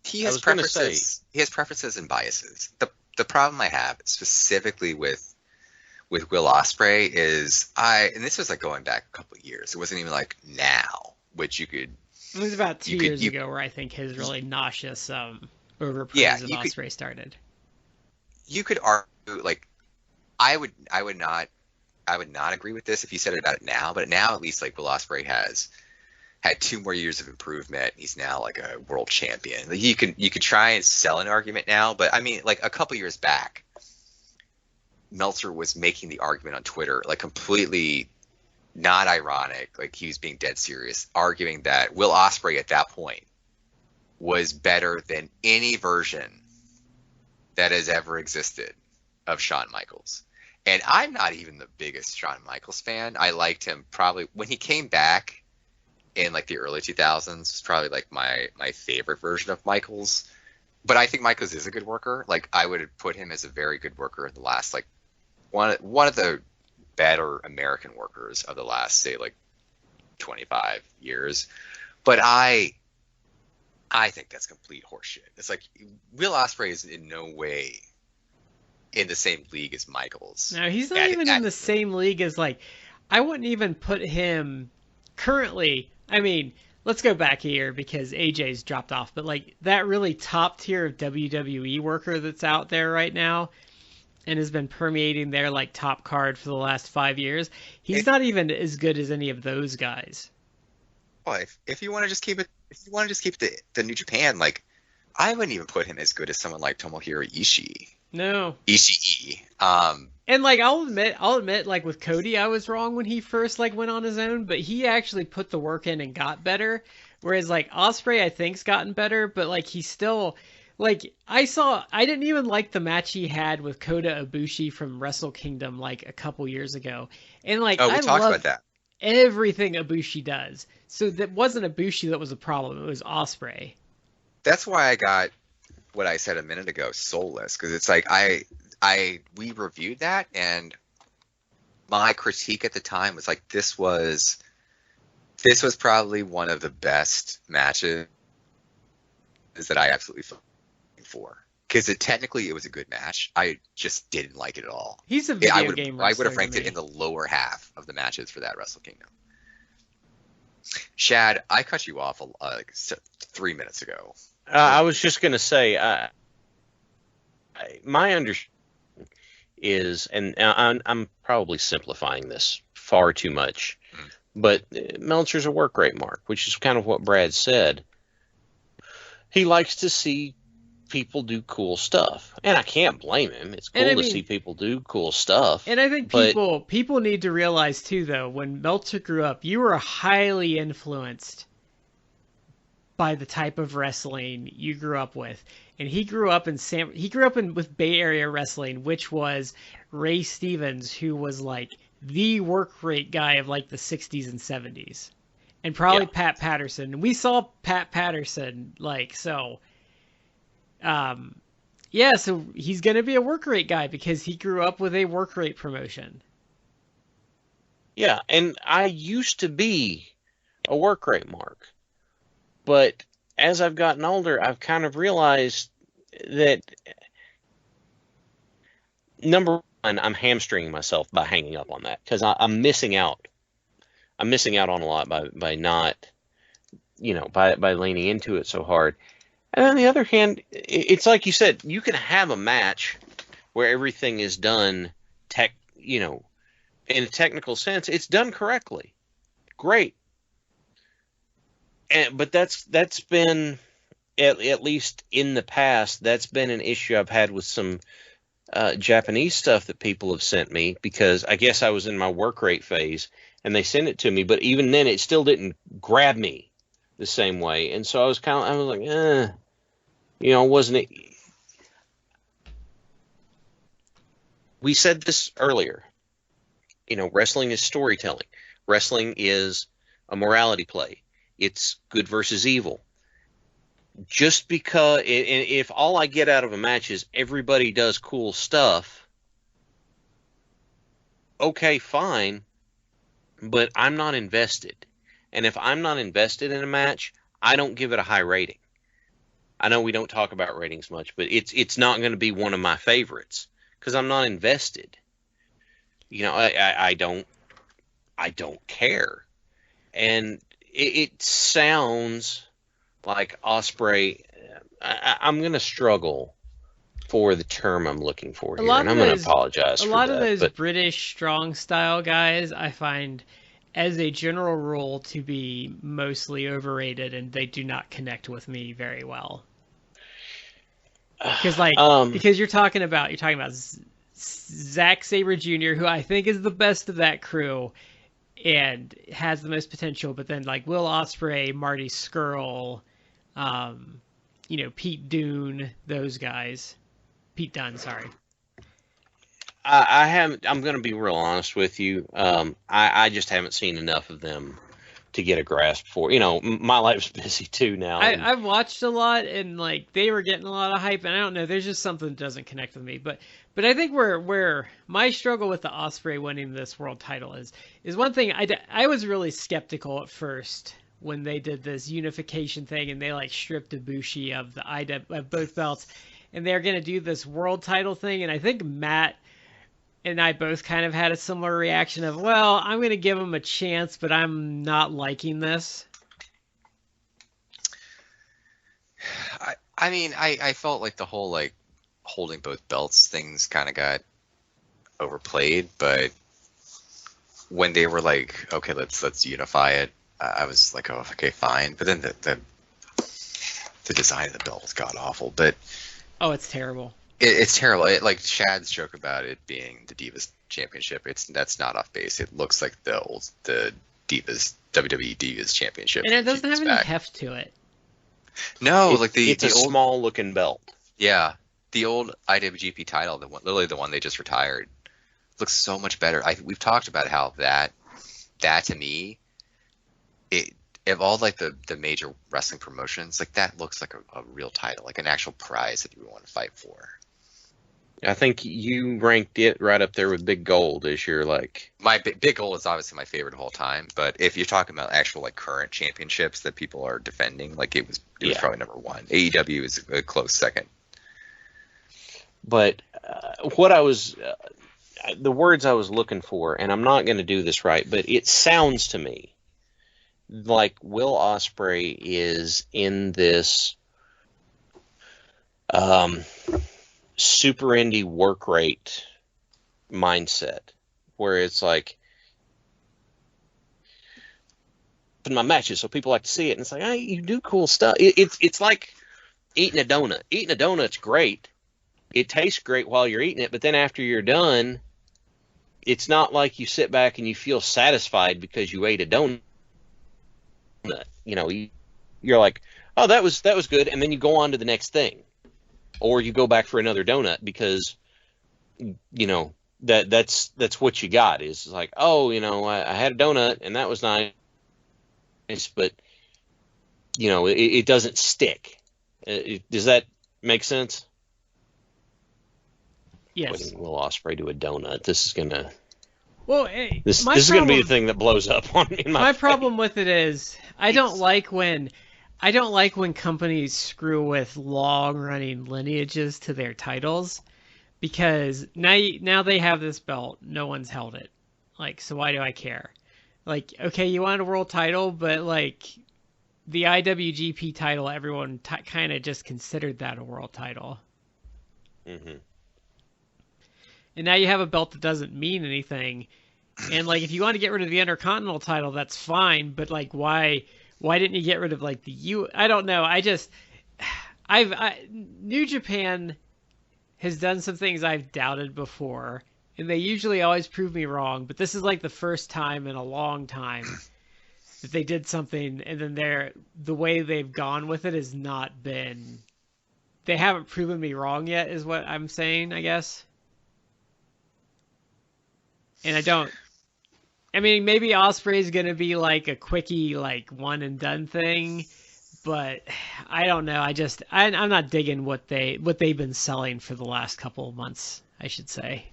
He has preferences. He has preferences and biases. The problem I have specifically with Will Ospreay is and this was like going back a couple of years. It wasn't even like now, which you could. It was about 2 years ago where I think his really nauseous overpraise of Ospreay started. You could argue like I would not agree with this if you said it about it now, but now at least like Will Ospreay has had 2 more years of improvement. He's now like a world champion. Like you could try and sell an argument now, but I mean, like a couple years back, Meltzer was making the argument on Twitter like completely not ironic, like he was being dead serious, arguing that Will Ospreay at that point was better than any version that has ever existed of Shawn Michaels. And I'm not even the biggest Shawn Michaels fan. I liked him probably when he came back in like the early 2000s. Was probably like my favorite version of Michaels. But I think Michaels is a good worker. Like I would put him as a very good worker in the last like one of the better American workers of the last, say, like 25 years. But I think that's complete horseshit. It's like Will Ospreay is in no way in the same league as Michaels. No, he's not even in the same league as, like, I wouldn't even put him currently. I mean, let's go back here because AJ's dropped off, but like that really top tier of WWE worker that's out there right now and has been permeating their like top card for the last 5 years. He's not even as good as any of those guys. Well, if you want to just keep it, the New Japan, like I wouldn't even put him as good as someone like Tomohiro Ishii. No. Ishii. And like I'll admit, like with Cody, I was wrong when he first like went on his own, but he actually put the work in and got better. Whereas like Ospreay, I think's gotten better, but like he's still. Like, I didn't even like the match he had with Kota Ibushi from Wrestle Kingdom, like, a couple years ago. And, like, we talked about that. Everything Ibushi does. So that wasn't Ibushi that was the problem. It was Ospreay. That's why I got what I said a minute ago, soulless. Because it's like, we reviewed that, and my critique at the time was like, this was probably one of the best matches that I absolutely felt for, because technically it was a good match. I just didn't like it at all. He's a video game wrestler. I would have ranked it in the lower half of the matches for that Wrestle Kingdom. Shad, I cut you off like 3 minutes ago. I was just going to say, my understanding is, and I'm probably simplifying this far too much, but Meltzer's a work rate mark, which is kind of what Brad said. He likes to see people do cool stuff, and I can't blame him. It's cool to see people do cool stuff. And I think people need to realize too, though, when Meltzer grew up, you were highly influenced by the type of wrestling you grew up with, and he grew up with Bay Area wrestling, which was Ray Stevens, who was like the work rate guy of like the 60s and 70s. And probably Pat Patterson. And we saw Pat Patterson, like, so. So he's going to be a work rate guy because he grew up with a work rate promotion. Yeah, and I used to be a work rate mark. But as I've gotten older, I've kind of realized that, number one, I'm hamstringing myself by hanging up on that because I'm missing out. I'm missing out on a lot by not, by leaning into it so hard. And on the other hand, it's like you said, you can have a match where everything is done in a technical sense, it's done correctly. Great. But that's been, at least in the past, that's been an issue I've had with some Japanese stuff that people have sent me, because I guess I was in my work rate phase and they sent it to me, but even then it still didn't grab me the same way. And so I was like, wasn't it? We said this earlier, wrestling is storytelling. Wrestling is a morality play. It's good versus evil. Just because, if all I get out of a match is everybody does cool stuff, okay, fine, but I'm not invested. And if I'm not invested in a match, I don't give it a high rating. I know we don't talk about ratings much, but it's not going to be one of my favorites because I'm not invested. I don't care. And it sounds like Ospreay. I'm going to struggle for the term I'm looking for here, and I'm going to apologize for that. A lot of those British strong style guys, I find, as a general rule, to be mostly overrated, and they do not connect with me very well. Because you're talking about Zack Sabre Jr., who I think is the best of that crew. and has the most potential. But then like Will Ospreay, Marty Scurll, Pete Dunne, those guys. Pete Dunne, sorry. I haven't. I'm going to be real honest with you. I just haven't seen enough of them to get a grasp for. My life's busy too now. I've watched a lot, and like they were getting a lot of hype, and I don't know. There's just something that doesn't connect with me. But I think where my struggle with the Ospreay winning this world title is one thing. I was really skeptical at first when they did this unification thing, and they like stripped Ibushi of of both belts, and they're going to do this world title thing. And I think Matt and I both kind of had a similar reaction of, well, I'm going to give him a chance, but I'm not liking this. I felt like the whole like holding both belts things kind of got overplayed, but when they were like, okay, let's unify it, I was like, oh, okay, fine. But then the design of the belt was god awful. But it's terrible. It's terrible. Like Shad's joke about it being the Divas Championship. That's not off base. It looks like the Divas WWE Divas Championship, and it doesn't have any heft to it. No, it's a old, small looking belt. Yeah, the old IWGP title, literally the one they just retired, looks so much better. We've talked about how that to me, of all like the major wrestling promotions, like that looks like a real title, like an actual prize that you would want to fight for. I think you ranked it right up there with Big Gold as your like. My Big Gold is obviously my favorite of all time, but if you're talking about actual like current championships that people are defending, like it was probably number one. AEW is a close second. But the words I was looking for, and I'm not going to do this right, but it sounds to me like Will Ospreay is in this super indie work rate mindset where it's like in my matches so people like to see it, and it's like, hey, you do cool stuff. It's like eating a donut. Eating a donut's great. It tastes great while you're eating it, but then after you're done, it's not like you sit back and you feel satisfied because you ate a donut. You're like, oh, that was good, and then you go on to the next thing. Or you go back for another donut because, that's what you got. Is like, oh, I had a donut and that was nice, but it doesn't stick. Does that make sense? Yes. Putting Will Ospreay to a donut. This is gonna. Well, this is gonna be the thing that blows up on me. My problem with it is I don't like when companies screw with long-running lineages to their titles, because now they have this belt, no one's held it. Like, so why do I care? Like, okay, you want a world title, but like the IWGP title, everyone kind of just considered that a world title. Mm-hmm. And now you have a belt that doesn't mean anything. And like, if you want to get rid of the Intercontinental title, that's fine, but like, why didn't you get rid of like I don't know. New Japan has done some things I've doubted before, and they usually always prove me wrong, but this is like the first time in a long time that they did something, and then the way they've gone with it has not been, they haven't proven me wrong yet, is what I'm saying, I guess. And maybe Ospreay's going to be like a quickie, like one and done thing, but I don't know. I'm not digging what they've been selling for the last couple of months, I should say.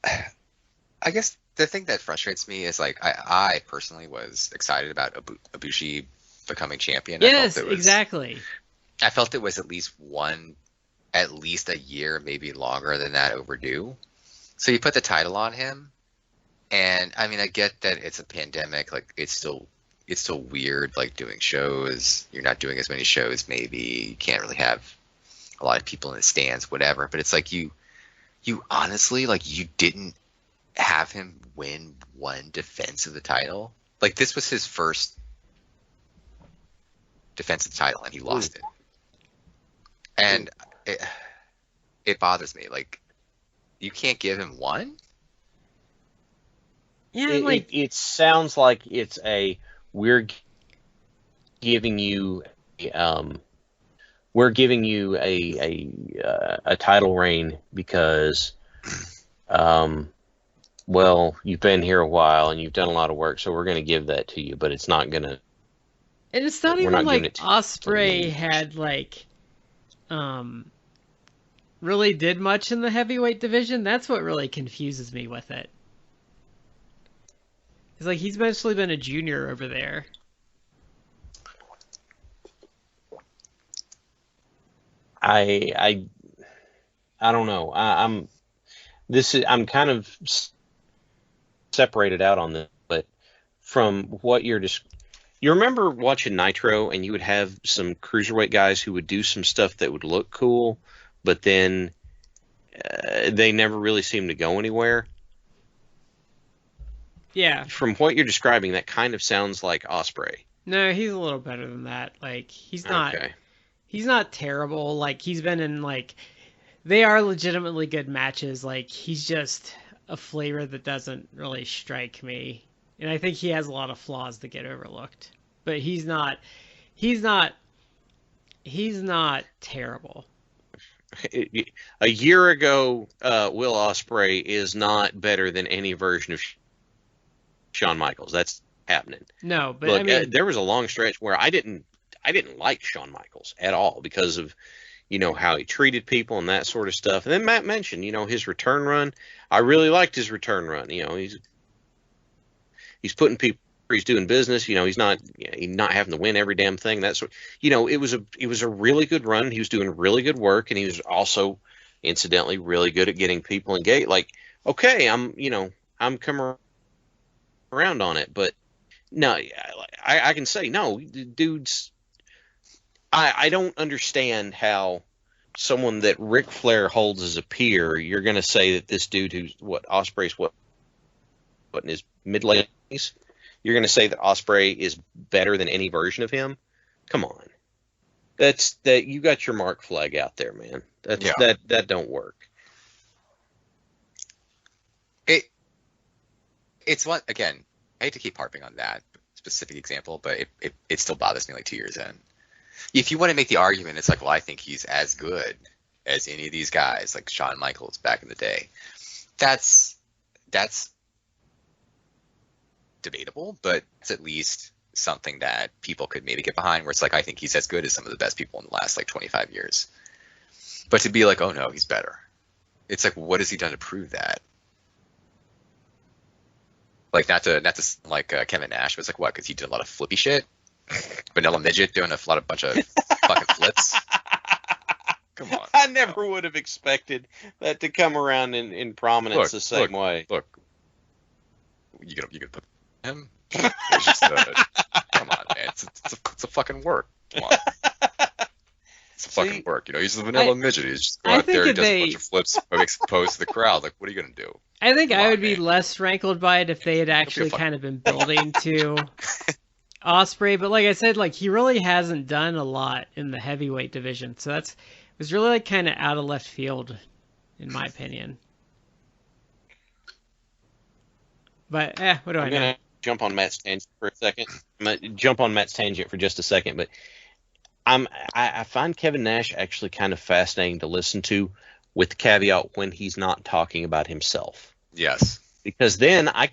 I guess the thing that frustrates me is like, I personally was excited about Ibushi becoming champion. Yes, exactly. I felt it was at least a year, maybe longer than that overdue. So you put the title on him, and I mean, I get that it's a pandemic. Like, it's still weird, like doing shows. You're not doing as many shows. Maybe you can't really have a lot of people in the stands, whatever. But it's like you honestly, like, you didn't have him win one defense of the title. Like, this was his first defensive title, and he lost it. And it bothers me. Like, you can't give him one? Yeah, it sounds like it's we're giving you we're giving you a title reign because well, you've been here a while and you've done a lot of work, so we're going to give that to you, but it's not going to. and it's not We're even not giving like it to Osprey you. had like really did much in the heavyweight division. That's what really confuses me with it. It's like he's mostly been a junior over there. I don't know. I'm kind of separated out on this, but from what you're just, you remember watching Nitro and you would have some cruiserweight guys who would do some stuff that would look cool, but then they never really seemed to go anywhere. Yeah. From what you're describing, that kind of sounds like Osprey. No, he's a little better than that. Like he's not. Okay. He's not terrible. Like he's been in like they are legitimately good matches. Like he's just a flavor that doesn't really strike me. And I think he has a lot of flaws that get overlooked. But he's not terrible. A year ago, Will Ospreay is not better than any version of Shawn Michaels. That's happening. No, but Look, I mean, there was a long stretch where I didn't like Shawn Michaels at all because of how he treated people and that sort of stuff. And then Matt mentioned his return run. I really liked his return run. He's putting people. He's doing business. He's not having to win every damn thing. That's what it was a really good run. He was doing really good work, and he was also incidentally really good at getting people engaged. Like, okay, I'm coming around on it, but no, I can say no, dudes. I don't understand how someone that Ric Flair holds as a peer, you're going to say that this dude who's Ospreay's in his mid-late 20s, you're going to say that Ospreay is better than any version of him? Come on. That you got your mark flag out there, man. That don't work. It's one, again, I hate to keep harping on that specific example, but it still bothers me like 2 years in. If you want to make the argument, it's like, well, I think he's as good as any of these guys, like Shawn Michaels back in the day. That's debatable, but it's at least something that people could maybe get behind, where it's like, I think he's as good as some of the best people in the last like 25 years. But to be like, oh no, he's better. It's like, what has he done to prove that? Like, not to like Kevin Nash, but it's like, what? Because he did a lot of flippy shit. Vanilla Midget doing a bunch of fucking flips. Come on. I never would have expected that to come around in prominence the same way. Look, you gonna put him? It's just, come on, man. It's a fucking work. Come on. It's a fucking work. He's the Vanilla Midget. He's just go out there and does a bunch of flips, makes a pose to the crowd. Like, what are you gonna do? I think I would be less rankled by it if they had actually kind of been building to Ospreay, but like I said, like he really hasn't done a lot in the heavyweight division, so it was really like kind of out of left field, in my opinion. But what do I know? I'm gonna jump on Matt's tangent for a second. I'm gonna jump on Matt's tangent for just a second, but I find Kevin Nash actually kind of fascinating to listen to, with the caveat when he's not talking about himself. Yes, because then I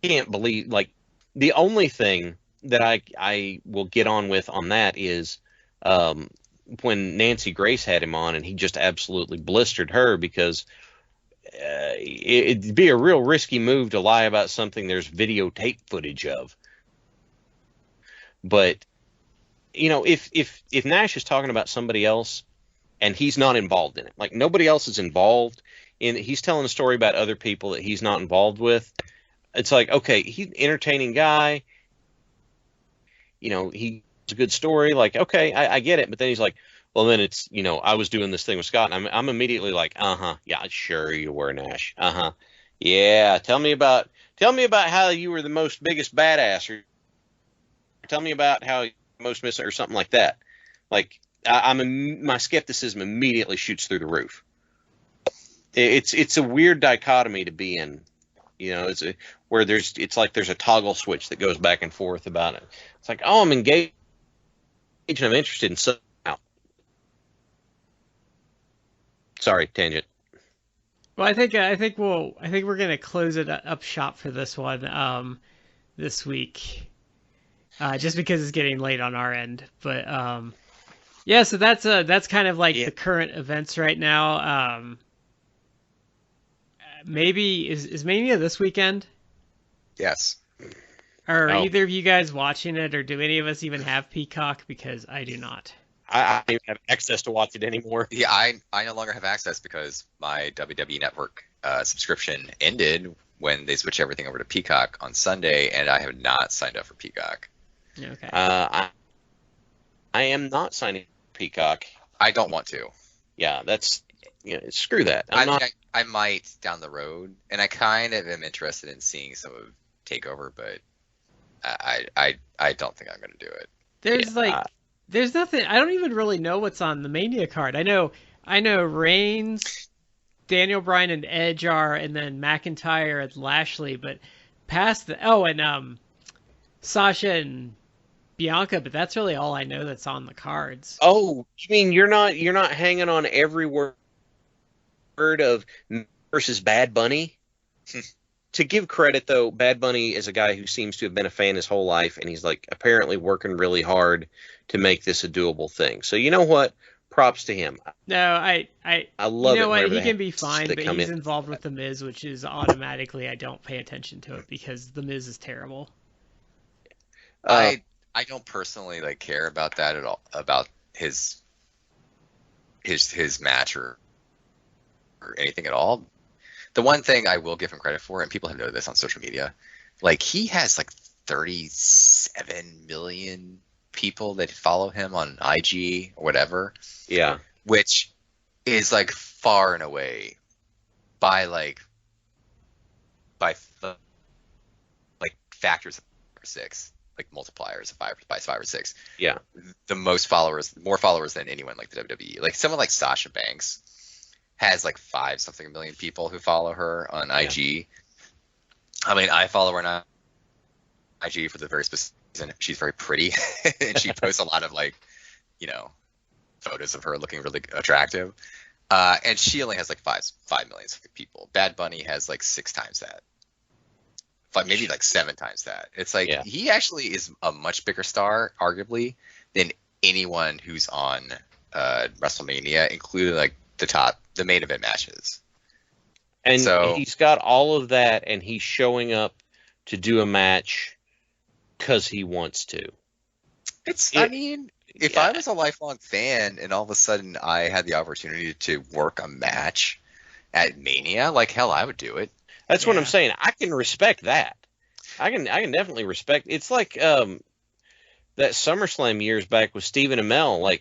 can't believe, like, the only thing that I will get on with on that is when Nancy Grace had him on and he just absolutely blistered her, because it'd be a real risky move to lie about something there's videotape footage of. But if Nash is talking about somebody else and he's not involved in it, like nobody else is involved in it, he's telling a story about other people that he's not involved with, it's like, okay, he's an entertaining guy. He's a good story. Like, okay, I get it. But then he's like, well, then it's, I was doing this thing with Scott, and I'm immediately like, yeah, sure you were, Nash. Yeah, tell me about how you were the biggest badass, or tell me about how you most miss it, or something like that. Like, my skepticism immediately shoots through the roof. It's a weird dichotomy to be in You know, where it's like there's a toggle switch that goes back and forth about it. It's like, oh, I'm engaged and I'm interested in something out. Sorry, tangent. Well, I think we're gonna close it up shop for this one this week, just because it's getting late on our end. But yeah, so that's kind of like the current events right now. Maybe is Mania this weekend? Yes. Are either of you guys watching it, or do any of us even have Peacock? Because I do not. I don't even have access to watch it anymore. Yeah, I no longer have access because my WWE Network subscription ended when they switched everything over to Peacock on Sunday, and I have not signed up for Peacock. Okay. I am not signing for Peacock. I don't want to. Yeah, that's screw that. I might down the road, and I kind of am interested in seeing some of Takeover, but I don't think I'm going to do it. There's nothing. I don't even really know what's on the Mania card. I know Reigns, Daniel Bryan, and Edge are, and then McIntyre and Lashley. But past and Sasha and Bianca. But that's really all I know that's on the cards. Oh, you mean you're not hanging on every word of versus Bad Bunny? To give credit, though, Bad Bunny is a guy who seems to have been a fan his whole life, and he's like apparently working really hard to make this a doable thing. So you know what? Props to him. No, I love it. You know what? He can be fine, but he's involved with The Miz, which is automatically I don't pay attention to it because The Miz is terrible. I don't personally care about that at all, about his match or anything at all. The one thing I will give him credit for, and people have noted this on social media, he has 37 million people that follow him on IG or whatever. Yeah. Which is far and away by factors of 6, multipliers of 5 or 6. Yeah. The more followers than anyone the WWE. Someone like Sasha Banks has 5-something million people who follow her on IG. I mean, I follow her on IG for the very specific reason she's very pretty, and she posts a lot of photos of her looking really attractive. And she only has 5 million people. Bad Bunny has 6 times that, maybe 7 times that. It's he actually is a much bigger star, arguably, than anyone who's on WrestleMania, including the main event matches. And so, he's got all of that, and he's showing up to do a match because he wants to. I mean, if I was a lifelong fan and all of a sudden I had the opportunity to work a match at Mania, hell, I would do it. That's what I'm saying. I can respect that. I can definitely respect. It's like that SummerSlam years back with Stephen Amell.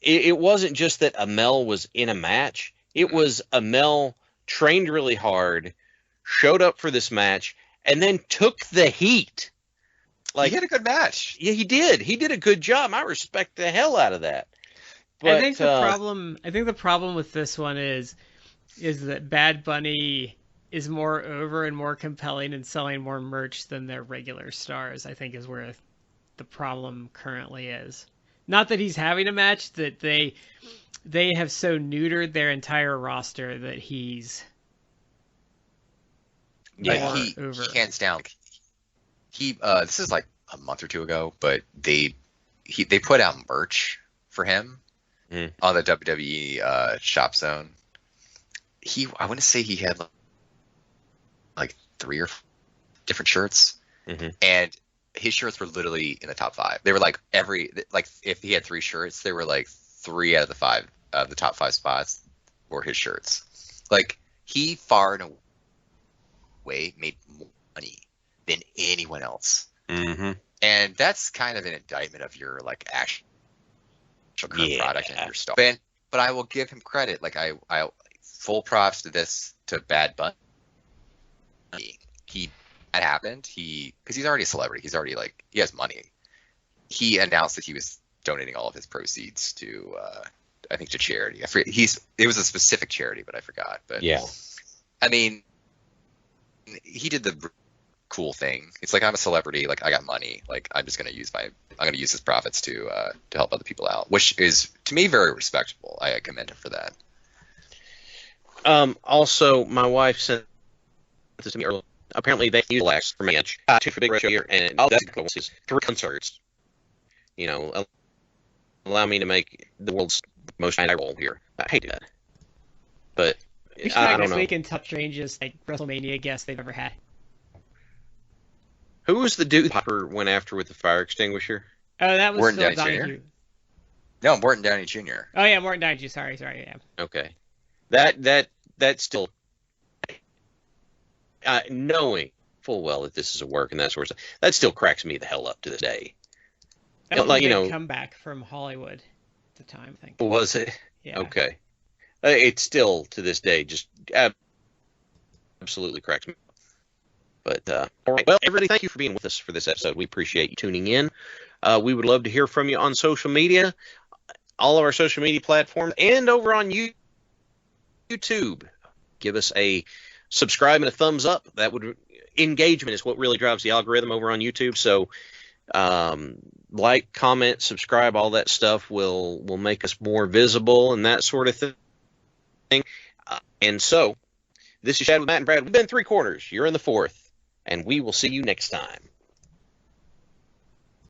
It wasn't just that Amell was in a match. It was Amell trained really hard, showed up for this match, and then took the heat. He had a good match. Yeah, he did. He did a good job. I respect the hell out of that. But, I think the problem with this one is that Bad Bunny is more over and more compelling and selling more merch than their regular stars. I think is where the problem currently is. Not that he's having a match, that they have so neutered their entire roster that he's over. Hands down. This is a month or two ago, but they put out merch for him on the WWE Shop Zone. I want to say he had 3 or 4 different shirts, and his shirts were literally in the top 5. They were if he had 3 shirts, they were 3 out of the 5 of the top 5 spots were his shirts. He far and away made more money than anyone else. And that's kind of an indictment of your actual current product and your stuff. But I will give him credit. I full props to Bad Bunny. That happened. Because he's already a celebrity. He's already he has money. He announced that he was donating all of his proceeds to I think to charity. I forget. It was a specific charity, but I forgot. But yeah, I mean, he did the cool thing. It's like, I'm a celebrity, like I got money, like I'm gonna use his profits to help other people out, which is to me very respectable. I commend him for that. Also, my wife sent this to me earlier. Apparently, they use lax for match. Two for big ratio here, and all that's is 3 concerts. You know, allow me to make the world's most high roll here. I hate that, but We should I try don't next know. week and top strangest like WrestleMania guest they've ever had. Who was the dude Popper went after with the fire extinguisher? Oh, that was Morton Phil Downey Jr.? Donahue. No, Morton Downey Jr. Oh yeah, Morton Downey Jr. Sorry, yeah. Okay, that still knowing full well that this is a work and that sort of stuff, that still cracks me the hell up to this day. That was Like, a you big know, comeback from Hollywood at the time, I think. was it? Yeah. Okay. It still to this day just absolutely cracks me up. But all right, well, everybody, thank you for being with us for this episode. We appreciate you tuning in. We would love to hear from you on social media, all of our social media platforms, and over on YouTube. Give us a subscribe and a thumbs up. That would engagement is what really drives the algorithm over on YouTube. So like, comment, subscribe, all that stuff will make us more visible and that sort of thing. And so this is Shad with Matt and Brad. We've been 3 Corners. You're in the 4th, and we will see you next time.